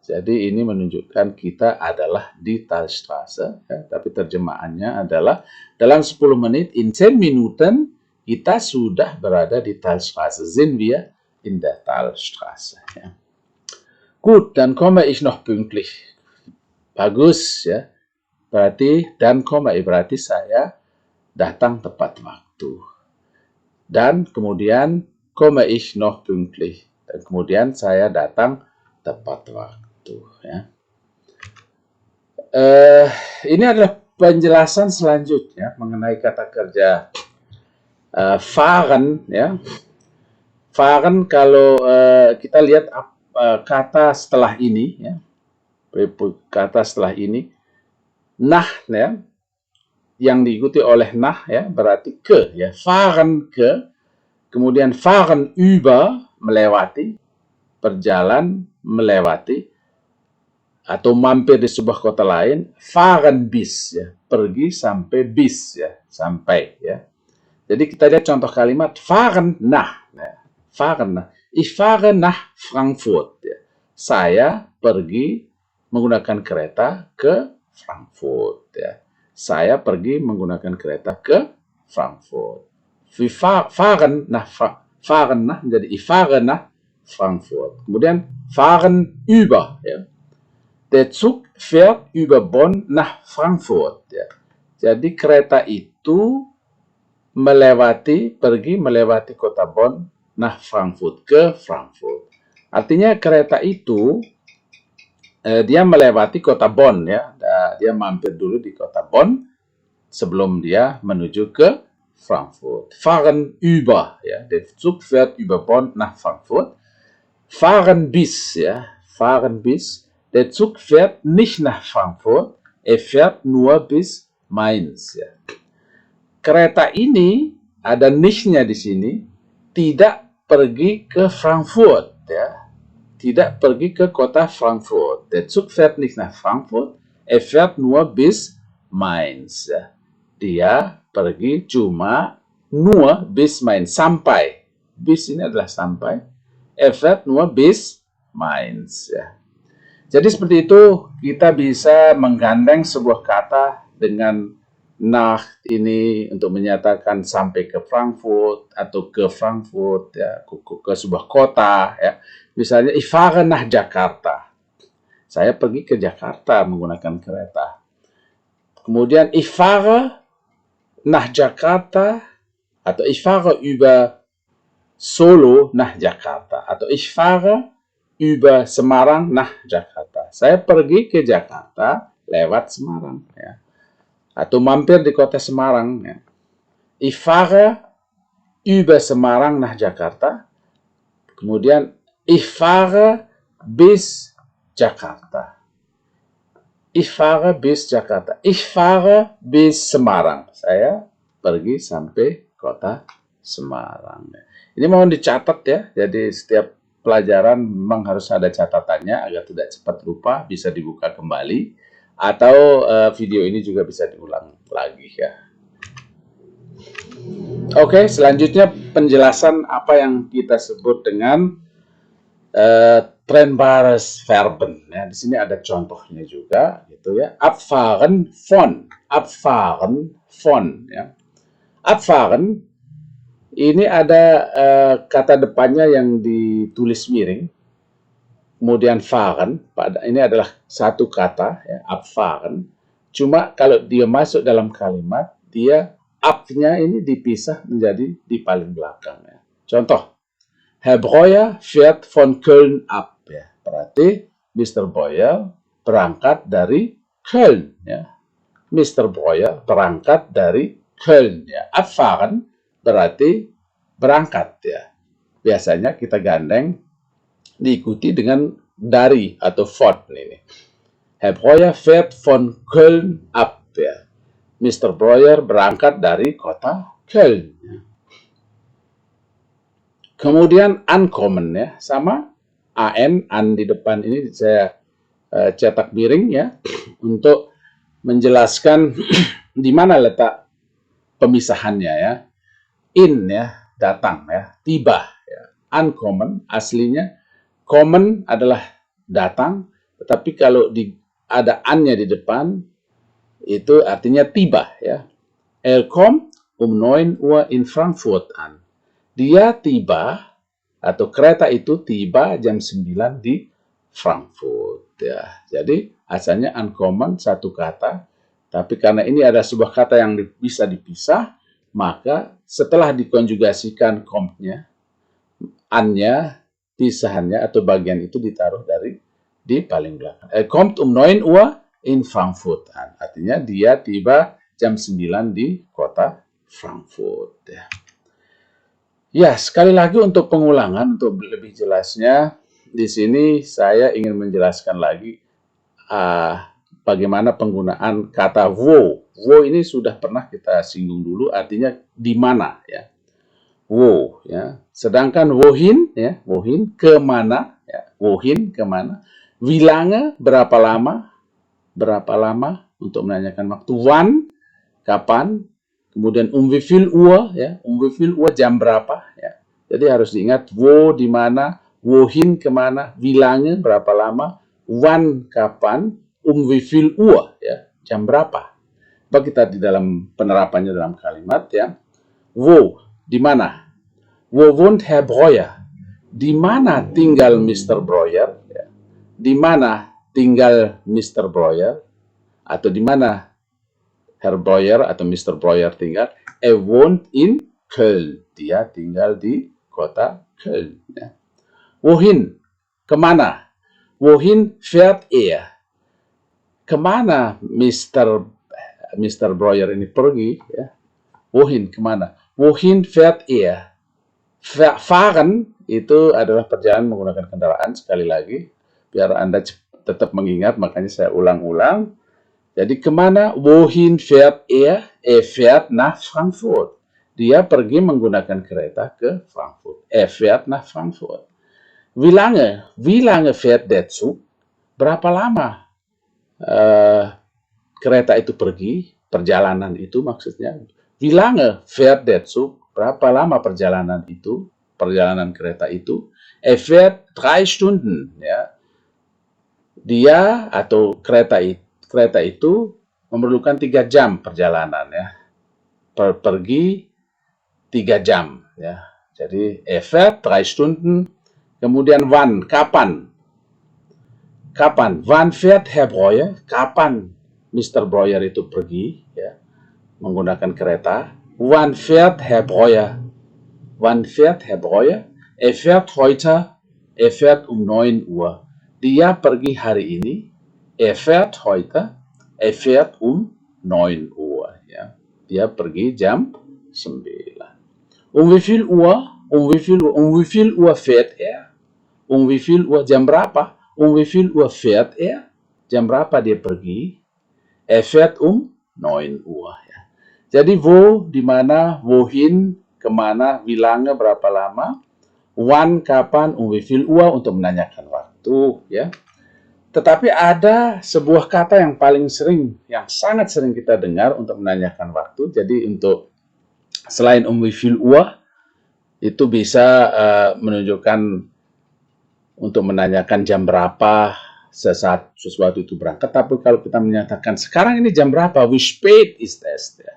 A: Jadi ini menunjukkan kita adalah di Talstraße, ya, tapi terjemahannya adalah dalam 10 menit, in 10 Minuten, kita sudah berada di Talstraße. Sind wir in der Talstraße. Ja. Gut, dann komme ich noch pünktlich. Bagus, ya. Berarti, dan komme ich, berarti saya datang tepat waktu. Dan kemudian, komme ich noch pünktlich. Dan kemudian saya datang tepat waktu. Ya. Ini adalah penjelasan selanjutnya mengenai kata kerja fahren. Ya. Fahren kalau kita lihat kata setelah ini, ya, kata setelah ini, nah, ya, yang diikuti oleh nah, ya, berarti ke, ya, fahren ke, kemudian fahren über, melewati, berjalan, melewati, atau mampir di sebuah kota lain, fahren bis, ya, pergi sampai bis, ya, sampai, ya. Jadi kita lihat contoh kalimat fahren nach, ya, fahren nach. Ich fahre nach Frankfurt, ya. Saya pergi menggunakan kereta ke Frankfurt, ya. Saya pergi menggunakan kereta ke Frankfurt. Wir fahren nach menjadi ich fahre nach Frankfurt. Kemudian fahren über, ya. Der Zug fährt über Bonn nach Frankfurt. Ya. Jadi kereta itu pergi melewati kota Bonn nach Frankfurt, ke Frankfurt. Artinya kereta itu dia melewati kota Bonn, ya. Dia mampir dulu di kota Bonn sebelum dia menuju ke Frankfurt. Fahren über, ya. Der Zug fährt über Bonn nach Frankfurt. Fahren bis, ya. Fahren bis. Der Zug fährt nicht nach Frankfurt, fährt nur bis Mainz. Ya. Kereta ini, ada nicht-nya di sini, tidak pergi ke Frankfurt. Ya. Tidak pergi ke kota Frankfurt. Der Zug fährt nicht nach Frankfurt, fährt nur bis Mainz. Ya. Dia pergi cuma nur bis Mainz, sampai. Bis ini adalah sampai. Fährt nur bis Mainz. Ya. Jadi seperti itu kita bisa menggandeng sebuah kata dengan nach ini untuk menyatakan sampai ke Frankfurt atau ke Frankfurt, ya, ke sebuah kota, ya. Misalnya ich fahre nach Jakarta. Saya pergi ke Jakarta menggunakan kereta. Kemudian ich fahre nach Jakarta atau ich fahre über Solo nach Jakarta atau ich fahre über Semarang nach Jakarta. Saya pergi ke Jakarta lewat Semarang, ya. Atau mampir di kota Semarang, ya. Ich fahre über Semarang nach Jakarta. Kemudian ich fahre bis Jakarta. Ich fahre bis Jakarta. Ich fahre bis Semarang. Saya pergi sampai kota Semarang. Ini mohon dicatat, ya. Jadi setiap pelajaran memang harus ada catatannya agar tidak cepat lupa, bisa dibuka kembali, atau video ini juga bisa diulang lagi, ya. Oke, selanjutnya penjelasan apa yang kita sebut dengan trennbares Verben. Ya, di sini ada contohnya juga, gitu, ya. Abfahren von, ya. Abfahren ini ada kata depannya yang ditulis miring, kemudian fahren, ini adalah satu kata, ya, abfahren. Cuma kalau dia masuk dalam kalimat, dia ab-nya ini dipisah menjadi di paling belakang. Ya. Contoh, Herr Breuer fährt von Köln ab. Ya. Berarti Mr. Breuer berangkat dari Köln. Ya. Mr. Breuer berangkat dari Köln. Ya. Abfahren berarti berangkat, ya. Biasanya kita gandeng diikuti dengan dari atau von ini. Herr Breuer fährt von Köln ab, ya. Mr. Breuer berangkat dari kota Köln. Ya. Kemudian ankommen, ya, sama an di depan ini saya cetak miring, ya, untuk menjelaskan di mana letak pemisahannya, ya. In, ya, datang ya, tiba ya. Ankommen aslinya, kommen adalah datang, tetapi kalau ada an-nya di depan itu artinya tiba ya. Er kommt um 9 Uhr in Frankfurt an. Dia tiba atau kereta itu tiba jam 9 di Frankfurt ya. Jadi asalnya ankommen satu kata, tapi karena ini ada sebuah kata yang bisa dipisah, maka setelah dikonjugasikan komnya, an-nya, pisahannya atau bagian itu ditaruh di paling belakang. Kommt um 9 Uhr in Frankfurt an. Artinya dia tiba jam 9 di kota Frankfurt ya. Ya, sekali lagi untuk pengulangan, untuk lebih jelasnya, di sini saya ingin menjelaskan lagi bagaimana penggunaan kata wo. Wo ini sudah pernah kita singgung dulu, artinya di mana ya. Wo ya. Sedangkan wohin ya, wohin kemana ya, wohin kemana. Wie lange berapa lama untuk menanyakan waktu. Wann kapan. Kemudian wie viel Uhr ya, wie viel Uhr jam berapa ya. Jadi harus diingat wo di mana, wohin kemana, wie lange berapa lama, wann kapan, wie viel Uhr ya, jam berapa. Coba kita di dalam penerapannya dalam kalimat ya. Wo di mana? Wo wohnt Herr Breuer? Di mana tinggal Mr. Breuer ya. Di mana tinggal Mr. Breuer atau di mana Herr Breuer atau Mr. Breuer tinggal? Wohnt in Köln. Dia tinggal di kota Köln. Ya. Wohin? Kemana? Wohin fährt er? Kemana Mr. Breuer ini pergi? Ya. Wohin? Kemana? Wohin fährt er? Fahren itu adalah perjalanan menggunakan kendaraan. Sekali lagi, biar Anda tetap mengingat, makanya saya ulang-ulang. Jadi kemana? Wohin fährt er? Er fährt nach Frankfurt. Dia pergi menggunakan kereta ke Frankfurt. Er fährt nach Frankfurt. Wie lange? Wie lange fährt der Zug? Berapa lama kereta itu pergi? Perjalanan itu maksudnya. Wie lange fährt der Zug? Berapa lama perjalanan itu? Perjalanan kereta itu. Er fährt 3 Stunden. Ya. Dia atau kereta itu memerlukan 3 jam perjalanan ya. Pergi 3 jam ya. Jadi er fährt 3 Stunden. Kemudian wann, kapan? Kapan? Wann fährt Herr Breuer? Kapan Mr. Breuer itu pergi ya, menggunakan kereta? Wann fährt Herr Breuer? Wann fährt Herr Breuer? Er fährt heute, er fährt um 9 Uhr. Dia pergi hari ini. Er fährt heute, er fährt um 9 Uhr. Ja. Dia pergi jam 9. Wie viel Uhr? Wie viel Uhr fährt er? Wie viel Uhr? Jam berapa? Wie viel Uhr fährt er? Jam berapa dia pergi? Er fährt um 9 Uhr. Ya. Jadi wo, di mana, wohin, kemana, wie lange, berapa lama, wann, kapan, wie viel Uhr untuk menanyakan waktu. Ya. Tetapi ada sebuah kata yang paling sering, yang sangat sering kita dengar untuk menanyakan waktu. Jadi untuk selain wie viel Uhr, itu bisa menunjukkan untuk menanyakan jam berapa sesaat sesuatu itu berangkat. Tapi kalau kita menyatakan sekarang ini jam berapa, wie spät ist es? Ya.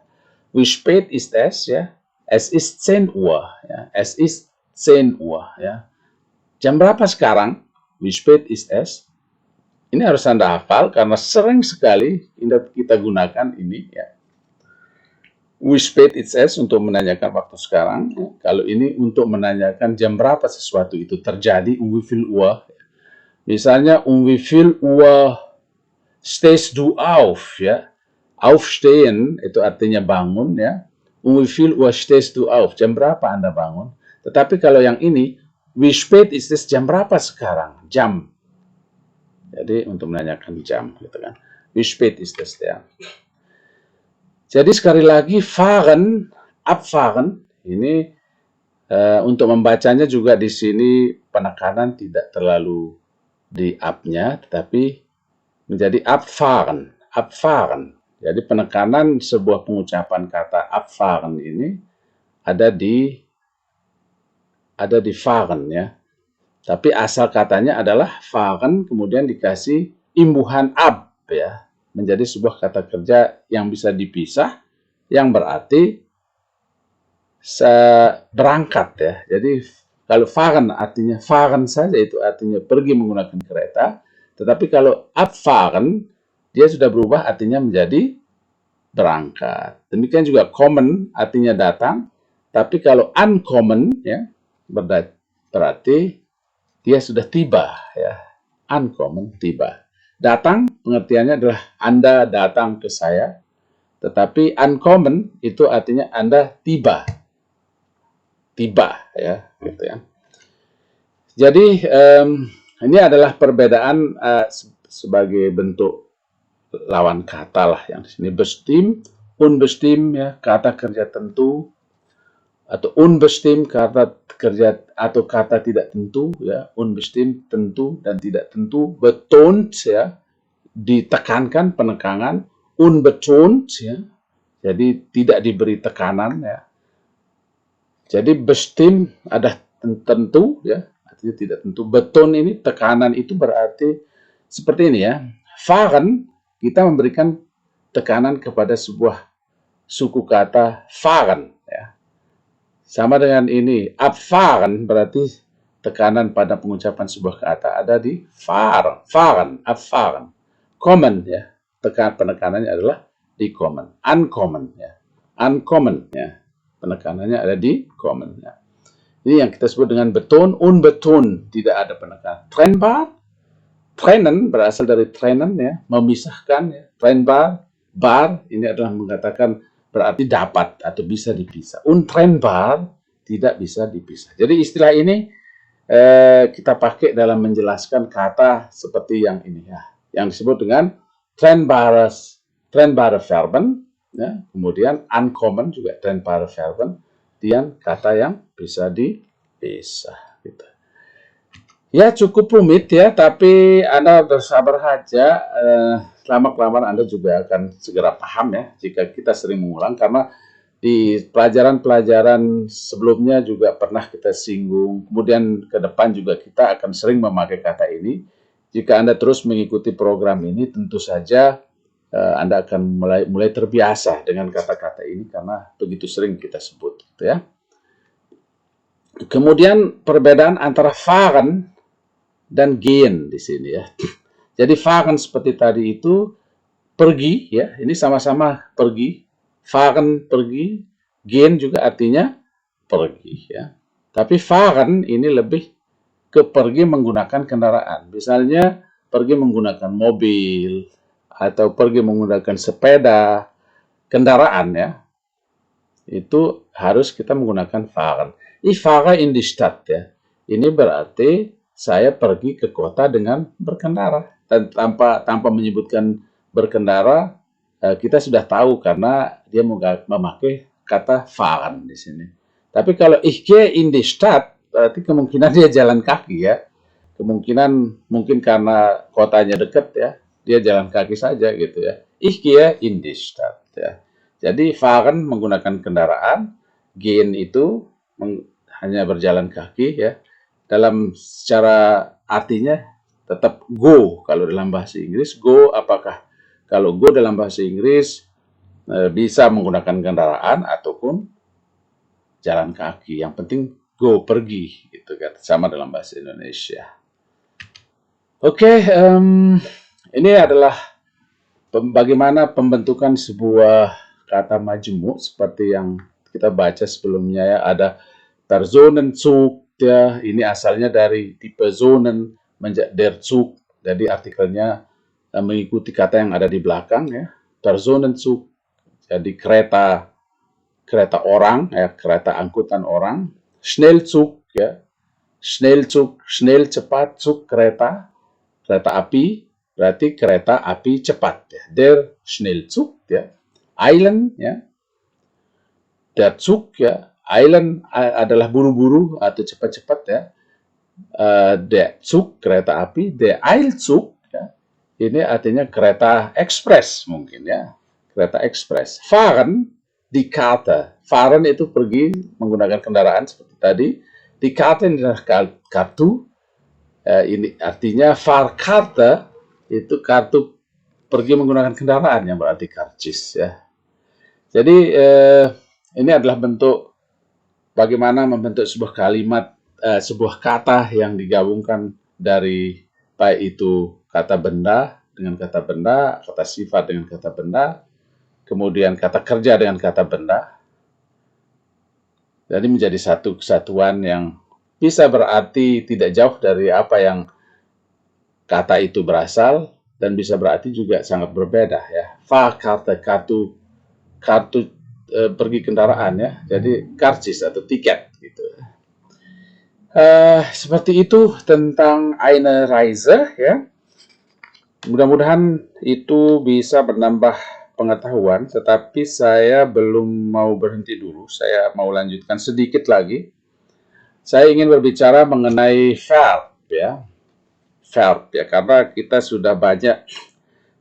A: Wie spät ist es? Ya. Es ist 10 Uhr. Ya. Es ist 10 Uhr. Ya. Jam berapa sekarang? Wie spät ist es? Ini harus Anda hafal karena sering sekali kita gunakan ini ya. Wie spät ist es untuk menanyakan waktu sekarang. Kalau ini untuk menanyakan jam berapa sesuatu itu terjadi, wie viel Uhr. Misalnya, wie viel Uhr stehst du auf? Ya. Aufstehen itu artinya bangun ya. Wie viel Uhr stehst du auf? Jam berapa Anda bangun? Tetapi kalau yang ini, wie spät ist es? Jam berapa sekarang? Jam. Jadi untuk menanyakan jam, gitu kan. Wie spät ist es ya? Jadi sekali lagi fahren, abfahren ini untuk membacanya juga di sini penekanan tidak terlalu di up-nya, tetapi menjadi abfahren, abfahren. Jadi penekanan sebuah pengucapan kata abfahren ini ada di ada di fahren ya. Tapi asal katanya adalah fahren kemudian dikasih imbuhan ab ya, menjadi sebuah kata kerja yang bisa dipisah, yang berarti berangkat ya. Jadi kalau fahren artinya fahren saja, itu artinya pergi menggunakan kereta. Tetapi kalau abfahren dia sudah berubah artinya menjadi berangkat. Demikian juga kommen artinya datang. Tapi kalau uncommon ya berarti dia sudah tiba ya. Uncommon, tiba. Datang pengertiannya adalah Anda datang ke saya. Tetapi uncommon itu artinya Anda tiba. Tiba ya, gitu ya. Jadi ini adalah perbedaan sebagai bentuk lawan kata lah yang di sini. Bestimmt, unbestimmt ya, kata kerja tentu, atau unbestimmt kata kerja atau kata tidak tentu ya, unbestimmt tentu dan tidak tentu, betont ya, ditekankan penekanan, unbetont ya, jadi tidak diberi tekanan ya. Jadi bestimmt ada tentu ya, artinya tidak tentu. Beton ini tekanan, itu berarti seperti ini ya. Fahren kita memberikan tekanan kepada sebuah suku kata fahren ya. Sama dengan ini, abfahren berarti tekanan pada pengucapan sebuah kata ada di fahren, abfahren. Kommen ya, penekanannya adalah di kommen. Uncommon ya, uncommon ya, penekanannya ada di kommen ya. Ini yang kita sebut dengan beton, unbeton, tidak ada penekanan. Trennbar, trennen berasal dari trennen ya, memisahkan ya. Trennbar, bar ini adalah mengatakan berarti dapat atau bisa dipisah. Untrennbar tidak bisa dipisah. Jadi istilah ini kita pakai dalam menjelaskan kata seperti yang ini ya, yang disebut dengan trennbare Verben, ya. Kemudian uncommon juga trennbare Verben, dan kata yang bisa dipisah. Gitu. Ya cukup rumit ya, tapi Anda bersabar saja. Lama-kelamaan Anda juga akan segera paham ya, jika kita sering mengulang, karena di pelajaran-pelajaran sebelumnya juga pernah kita singgung, kemudian ke depan juga kita akan sering memakai kata ini. Jika Anda terus mengikuti program ini, tentu saja Anda akan mulai terbiasa dengan kata-kata ini, karena begitu sering kita sebut. Gitu ya. Kemudian perbedaan antara fahren dan gehen di sini ya. Jadi fahren seperti tadi itu pergi ya, ini sama-sama pergi. Fahren pergi, gehen juga artinya pergi ya. Tapi fahren ini lebih ke pergi menggunakan kendaraan. Misalnya pergi menggunakan mobil atau pergi menggunakan sepeda, kendaraan ya. Itu harus kita menggunakan fahren. Ich fahre in die Stadt ya. Ini berarti saya pergi ke kota dengan berkendara. Dan tanpa menyebutkan berkendara, kita sudah tahu karena dia memakai kata fahren di sini. Tapi kalau ich gehe in die Stadt, berarti kemungkinan dia jalan kaki ya. Kemungkinan mungkin karena kotanya dekat ya, dia jalan kaki saja gitu ya. Ich gehe in die Stadt ya. Jadi fahren menggunakan kendaraan, gehen itu hanya berjalan kaki ya. Dalam secara artinya tetap go kalau dalam bahasa Inggris. Go apakah kalau go dalam bahasa Inggris bisa menggunakan kendaraan ataupun jalan kaki. Yang penting go, pergi gitu kan. Sama dalam bahasa Indonesia. Oke, ini adalah bagaimana pembentukan sebuah kata majemuk seperti yang kita baca sebelumnya ya. Ada Personenzug ya, ini asalnya dari die Personen menjadi der Zug, jadi artikelnya mengikuti kata yang ada di belakang ya. Personenzug jadi kereta orang ya, kereta angkutan orang. Schnellzug ya, Schnellzug, schnell cepat, Zug kereta api, berarti kereta api cepat ya. Der Schnellzug ya. Eilen ya, der Zug ya. Eilen adalah buru-buru atau cepat-cepat ya. Der Zug kereta api, der Eilzug ya. Ini artinya kereta ekspres mungkin ya. Kereta ekspres. Fahren die Karte. Fahren itu pergi menggunakan kendaraan seperti tadi. Die Karte adalah kartu. Ini artinya Fahrkarte itu kartu pergi menggunakan kendaraan yang berarti karcis ya. Jadi ini adalah bentuk bagaimana membentuk sebuah kalimat, sebuah kata yang digabungkan dari baik itu kata benda dengan kata benda, kata sifat dengan kata benda, kemudian kata kerja dengan kata benda. Jadi menjadi satu kesatuan yang bisa berarti tidak jauh dari apa yang kata itu berasal dan bisa berarti juga sangat berbeda ya. Fahrkarte, kartu pergi kendaraan ya. Jadi karcis atau tiket gitu. Seperti itu tentang eine Reise ya. Mudah-mudahan itu bisa menambah pengetahuan, tetapi saya belum mau berhenti dulu. Saya mau lanjutkan sedikit lagi. Saya ingin berbicara mengenai verb ya. Verb ya, karena kita sudah banyak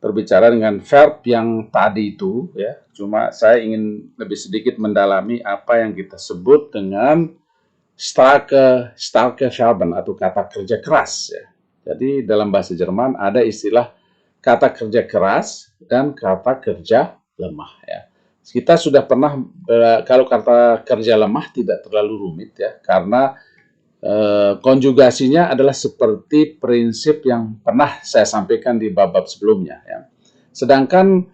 A: berbicara dengan verb yang tadi itu ya. Cuma saya ingin lebih sedikit mendalami apa yang kita sebut dengan starke Verben atau kata kerja keras ya. Jadi dalam bahasa Jerman ada istilah kata kerja keras dan kata kerja lemah ya. Kita sudah pernah, kalau kata kerja lemah tidak terlalu rumit ya, karena konjugasinya adalah seperti prinsip yang pernah saya sampaikan di bab-bab sebelumnya ya. Sedangkan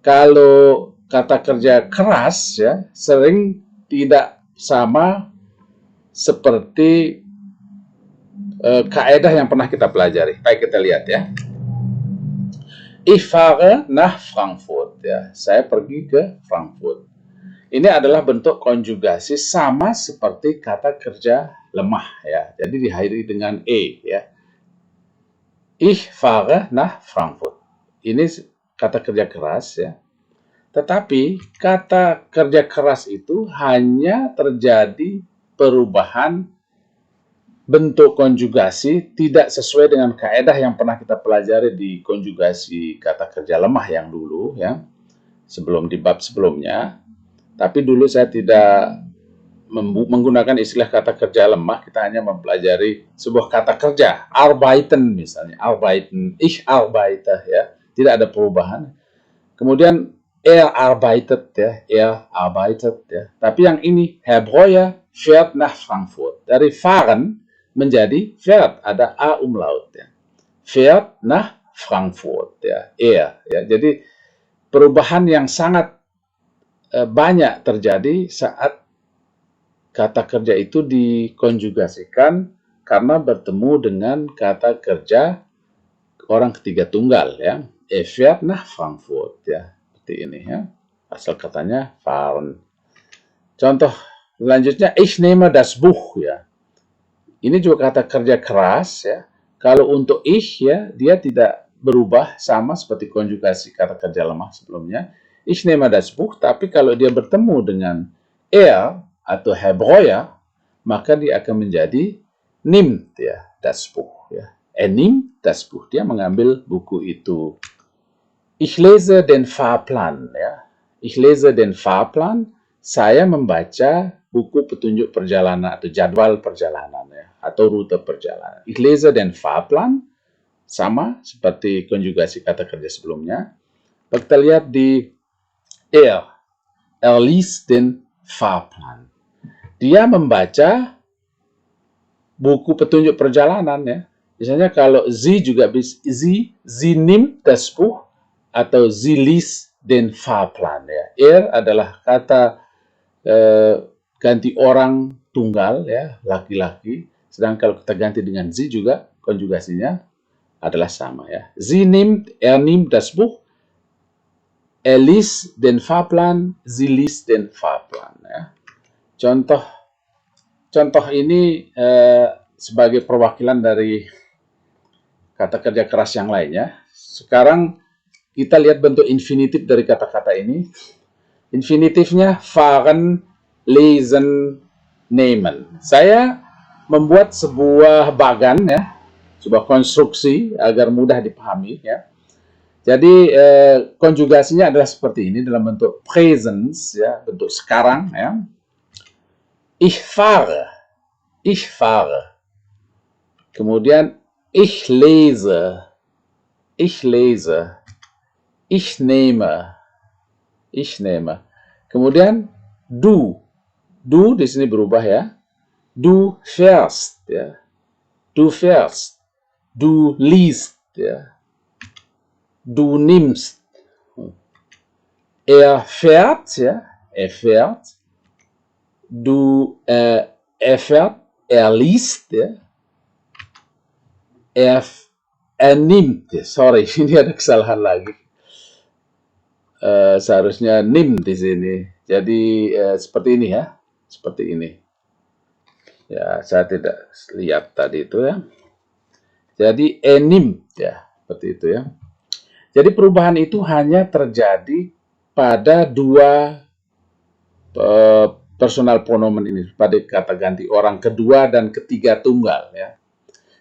A: kalau kata kerja keras ya sering tidak sama seperti kaidah yang pernah kita pelajari. Baik, kita lihat ya. Ich fahre nach Frankfurt ya. Saya pergi ke Frankfurt. Ini adalah bentuk konjugasi sama seperti kata kerja lemah ya. Jadi diakhiri dengan e ya. Ich fahre nach Frankfurt. Ini kata kerja keras ya. Tetapi kata kerja keras itu hanya terjadi perubahan bentuk konjugasi tidak sesuai dengan kaidah yang pernah kita pelajari di konjugasi kata kerja lemah yang dulu ya, sebelum di bab sebelumnya. Tapi dulu saya tidak menggunakan istilah kata kerja lemah, kita hanya mempelajari sebuah kata kerja, arbeiten misalnya, arbeiten, ich arbeite ya, tidak ada perubahan. Kemudian arbeitet ya, Tapi yang ini Herr Breuer fährt nach Frankfurt. Dari fahren menjadi fährt, ada a umlaut ya. Fährt nach Frankfurt ya, ya. Jadi perubahan yang sangat banyak terjadi saat kata kerja itu dikonjugasikan karena bertemu dengan kata kerja orang ketiga tunggal ya. Fährt nach Frankfurt ya. Seperti ini ya. Asal katanya fahren. Contoh selanjutnya, ich nehme das Buch ya. Ini juga kata kerja keras ya. Kalau untuk ich ya, dia tidak berubah sama seperti konjugasi kata kerja lemah sebelumnya. Ich nehme das Buch, tapi kalau dia bertemu dengan atau Herr Breuer, maka dia akan menjadi nimmt ya, das Buch ya. Nimmt das Buch, dia mengambil buku itu. Ich lese den Fahrplan ya. Ich lese den Fahrplan, saya membaca buku petunjuk perjalanan atau jadwal perjalanan ya, atau rute perjalanan. Ich lese den Fahrplan, sama seperti konjugasi kata kerja sebelumnya. Kita lihat di er liest den Fahrplan. Dia membaca buku petunjuk perjalanan ya. Misalnya kalau sie juga bisa, sie nimmt das Buch atau sie liest den Fahrplan ya. Adalah kata ganti orang tunggal ya, laki-laki. Sedangkan kalau kita ganti dengan sie juga konjugasinya adalah sama ya. Nimmt das Buch, liest den Fahrplan, sie liest den Fahrplan ya. Contoh ini sebagai perwakilan dari kata kerja keras yang lainnya. Sekarang kita lihat bentuk infinitif dari kata-kata ini. Infinitifnya fahren, lesen, nehmen. Saya membuat sebuah bagan ya, sebuah konstruksi agar mudah dipahami ya. Jadi konjugasinya adalah seperti ini dalam bentuk presens ya, bentuk sekarang ya. Ich fahre. Ich fahre. Kemudian ich lese. Ich lese. Ich nehme. Ich nehme. Kemudian du. Du di sini berubah ya. Du fährst, ya. Du fährst. Du liest, ya. Du nimmst. Er fährt, ja. Er fährt. Er fährt. Er liest, ya. Er nimmt. Sorry, ini ada kesalahan lagi. Seharusnya nim di sini. Jadi seperti ini ya. Seperti ini. Ya, saya tidak lihat tadi itu ya. Jadi enim ya, seperti itu ya. Jadi perubahan itu hanya terjadi pada dua personal pronomen ini, pada kata ganti orang kedua dan ketiga tunggal ya.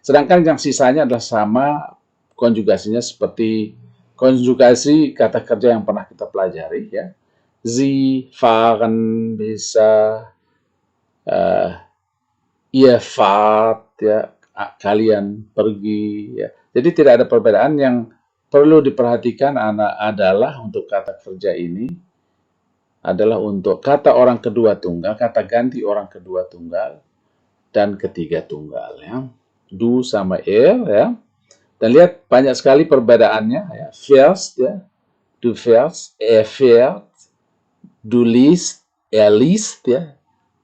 A: Sedangkan yang sisanya adalah sama konjugasinya seperti konjugasi kata kerja yang pernah kita pelajari ya. Sie fahren bisa, ihr fahrt ya, kalian pergi ya. Jadi tidak ada perbedaan. Yang perlu diperhatikan adalah untuk kata kerja ini adalah untuk kata orang kedua tunggal, kata ganti orang kedua tunggal dan ketiga tunggal ya. Du sama ya. Dan lihat banyak sekali perbedaannya ya. Fährst ya, du fährst, er fährt, du liest, er liest ya,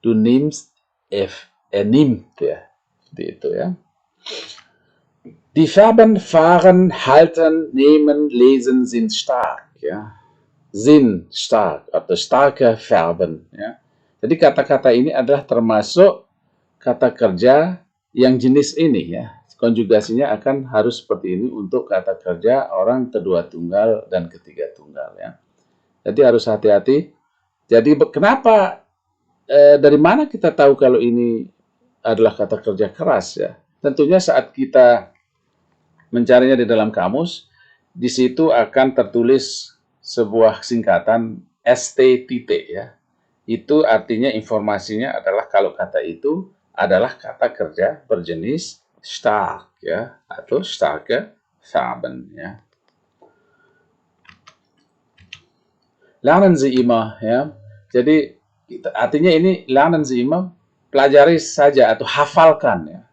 A: du nimmst, er nimmt ya. Seperti itu ya. Die Verben fahren, halten, nehmen, lesen sind stark ya. Sind stark atau starke Verben ya. Jadi kata-kata ini adalah termasuk kata kerja yang jenis ini ya. Konjugasinya akan harus seperti ini untuk kata kerja orang kedua tunggal dan ketiga tunggal ya. Jadi harus hati-hati. Jadi kenapa dari mana kita tahu kalau ini adalah kata kerja keras ya? Tentunya saat kita mencarinya di dalam kamus, di situ akan tertulis sebuah singkatan ST titik ya. Itu artinya informasinya adalah kalau kata itu adalah kata kerja berjenis stark ya, atau starke Verben ya. Lernen Sie immer ya. Jadi artinya ini lernen Sie immer, pelajari saja atau hafalkan ya.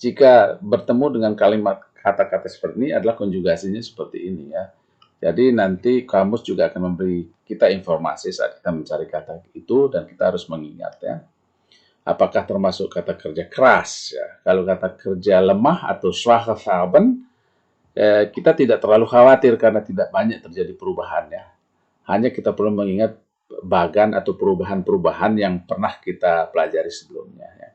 A: Jika bertemu dengan kalimat kata-kata seperti ini adalah konjugasinya seperti ini ya. Jadi nanti kamus juga akan memberi kita informasi saat kita mencari kata itu dan kita harus mengingat ya. Apakah termasuk kata kerja keras ya. Kalau kata kerja lemah atau schwache Verben, kita tidak terlalu khawatir karena tidak banyak terjadi perubahannya. Hanya kita perlu mengingat bagan atau perubahan-perubahan yang pernah kita pelajari sebelumnya ya.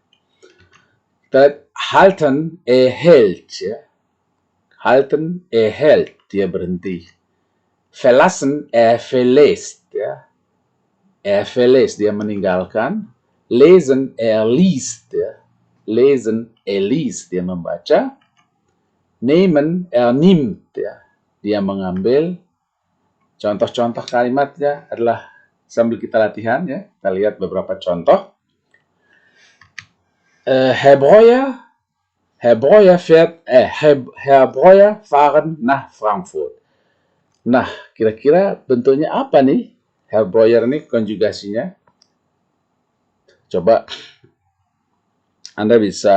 A: Halten, hält ya. Halten, hält, dia berhenti. Verlassen, verlässt ya. Verlässt, dia meninggalkan. Lesen, liest ya. Lesen, liest, dia membaca. Nehmen, nimmt ya. Dia mengambil. Contoh-contoh kalimatnya adalah sambil kita latihan ya. Kita lihat beberapa contoh. Herr Breuer fahren nach Frankfurt. Nah, kira-kira bentuknya apa nih? Herr Breuer ini konjugasinya. Coba Anda bisa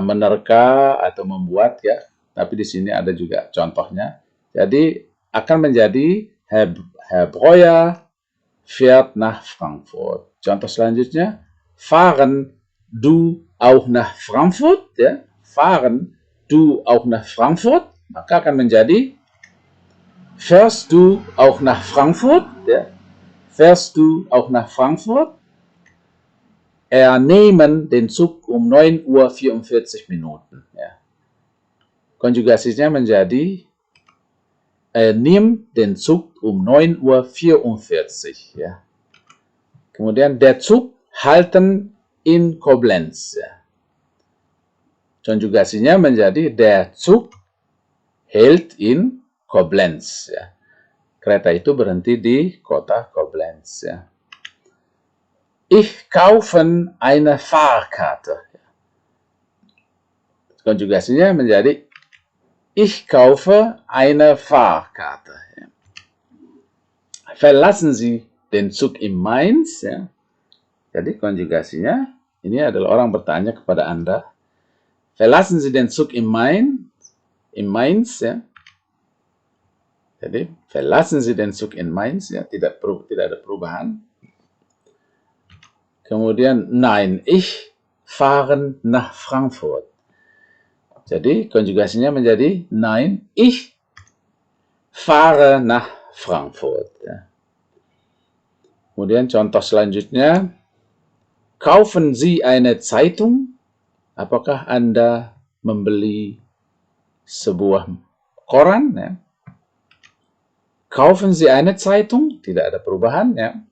A: menerka atau membuat ya. Tapi di sini ada juga contohnya. Jadi akan menjadi Herr Breuer fährt nach Frankfurt. Contoh selanjutnya, fahren du auch nach Frankfurt, ya, fahren du auch nach Frankfurt, maka akan menjadi fährst du auch nach Frankfurt, ya, fährst du auch nach Frankfurt, nehmen den Zug um 9:44 Minuten, ya. Konjugasinya menjadi nimm den Zug um 9:44 ya. Kemudian der Zug halten in Koblenz ya. Konjugasinya menjadi der Zug hält in Koblenz ya. Kereta itu berhenti di kota Koblenz ya. Ich kaufen eine Fahrkarte. konjugasinya menjadi ich kaufe eine Fahrkarte. Ya. Verlassen Sie den Zug in Mainz. Ya. Jadi konjugasinya ini adalah orang bertanya kepada Anda. Verlassen Sie den Zug in Mainz. Ya. Jadi verlassen Sie den Zug in Mainz. Ya. Tidak ada perubahan. Kemudian nein, ich fahren nach Frankfurt. Jadi konjugasinya menjadi nein, ich fahre nach Frankfurt. Ya. Kemudian contoh selanjutnya, kaufen Sie eine Zeitung? Apakah Anda membeli sebuah koran? Ya. Kaufen Sie eine Zeitung? Tidak ada perubahan. Ya.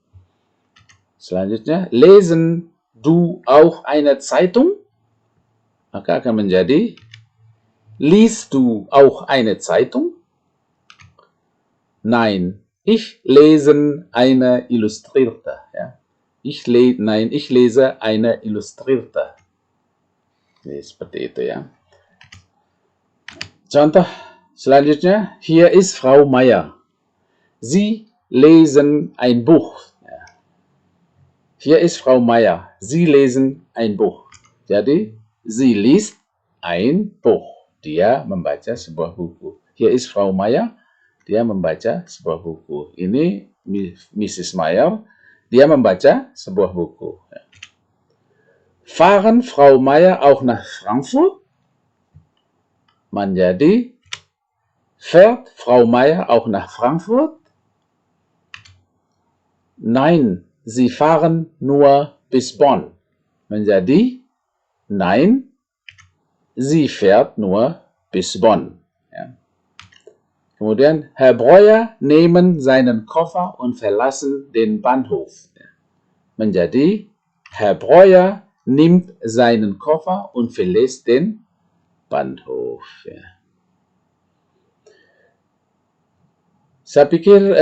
A: Selanjutnya, lesen du auch eine Zeitung? Maka akan menjadi, liest du auch eine Zeitung? Nein, ich lese eine Illustrierte. Ja. Nein, ich lese eine Illustrierte. Ini seperti itu ya. Contoh selanjutnya, hier ist Frau Meier. Sie lesen ein Buch. Hier ist Frau Meier. Sie lesen ein Buch. Jadi, sie liest ein Buch. Dia membaca sebuah buku. Hier ist Frau Meier. Dia membaca sebuah buku. Ini Mrs. Meier. Dia membaca sebuah buku. Fahren Frau Meier auch nach Frankfurt? Menjadi, fährt Frau Meier auch nach Frankfurt? Nein, sie fahren nur bis Bonn. Menjadi, nein, sie fährt nur bis Bonn. Ja. Kemudian, Herr Breuer nehmen seinen Koffer und verlassen den Bahnhof. Ja. Menjadi, Herr Breuer nimmt seinen Koffer und verlässt den Bahnhof. Ya. Saya pikir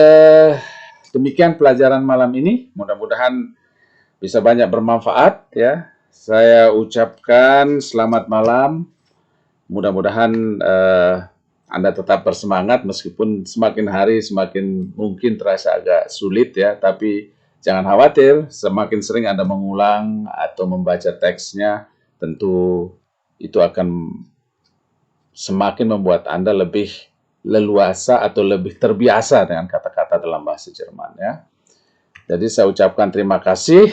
A: demikian pelajaran malam ini. Mudah-mudahan bisa banyak bermanfaat. Ya. Saya ucapkan selamat malam. Mudah-mudahan Anda tetap bersemangat meskipun semakin hari semakin mungkin terasa agak sulit ya. Tapi jangan khawatir, semakin sering Anda mengulang atau membaca teksnya, tentu itu akan semakin membuat Anda lebih leluasa atau lebih terbiasa dengan kata-kata dalam bahasa Jerman. Ya. Jadi saya ucapkan terima kasih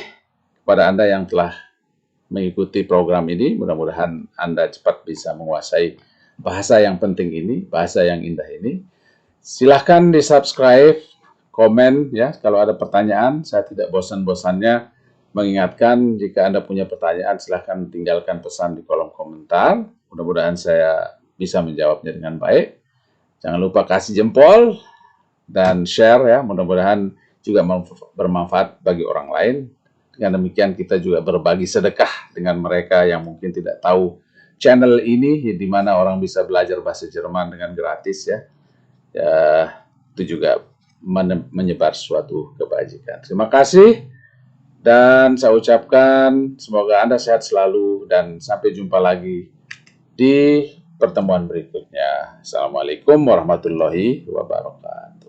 A: kepada Anda yang telah mengikuti program ini. Mudah-mudahan Anda cepat bisa menguasai bahasa yang penting ini, bahasa yang indah ini. Silahkan di-subscribe, komen ya. Kalau ada pertanyaan, saya tidak bosan-bosannya mengingatkan jika Anda punya pertanyaan, silahkan tinggalkan pesan di kolom komentar. Mudah-mudahan saya bisa menjawabnya dengan baik. Jangan lupa kasih jempol dan share ya. Mudah-mudahan juga bermanfaat bagi orang lain. Dengan demikian kita juga berbagi sedekah dengan mereka yang mungkin tidak tahu channel ini, di mana orang bisa belajar bahasa Jerman dengan gratis ya. Ya, itu juga menyebar suatu kebajikan. Terima kasih dan saya ucapkan semoga Anda sehat selalu dan sampai jumpa lagi di pertemuan berikutnya. Assalamualaikum warahmatullahi wabarakatuh.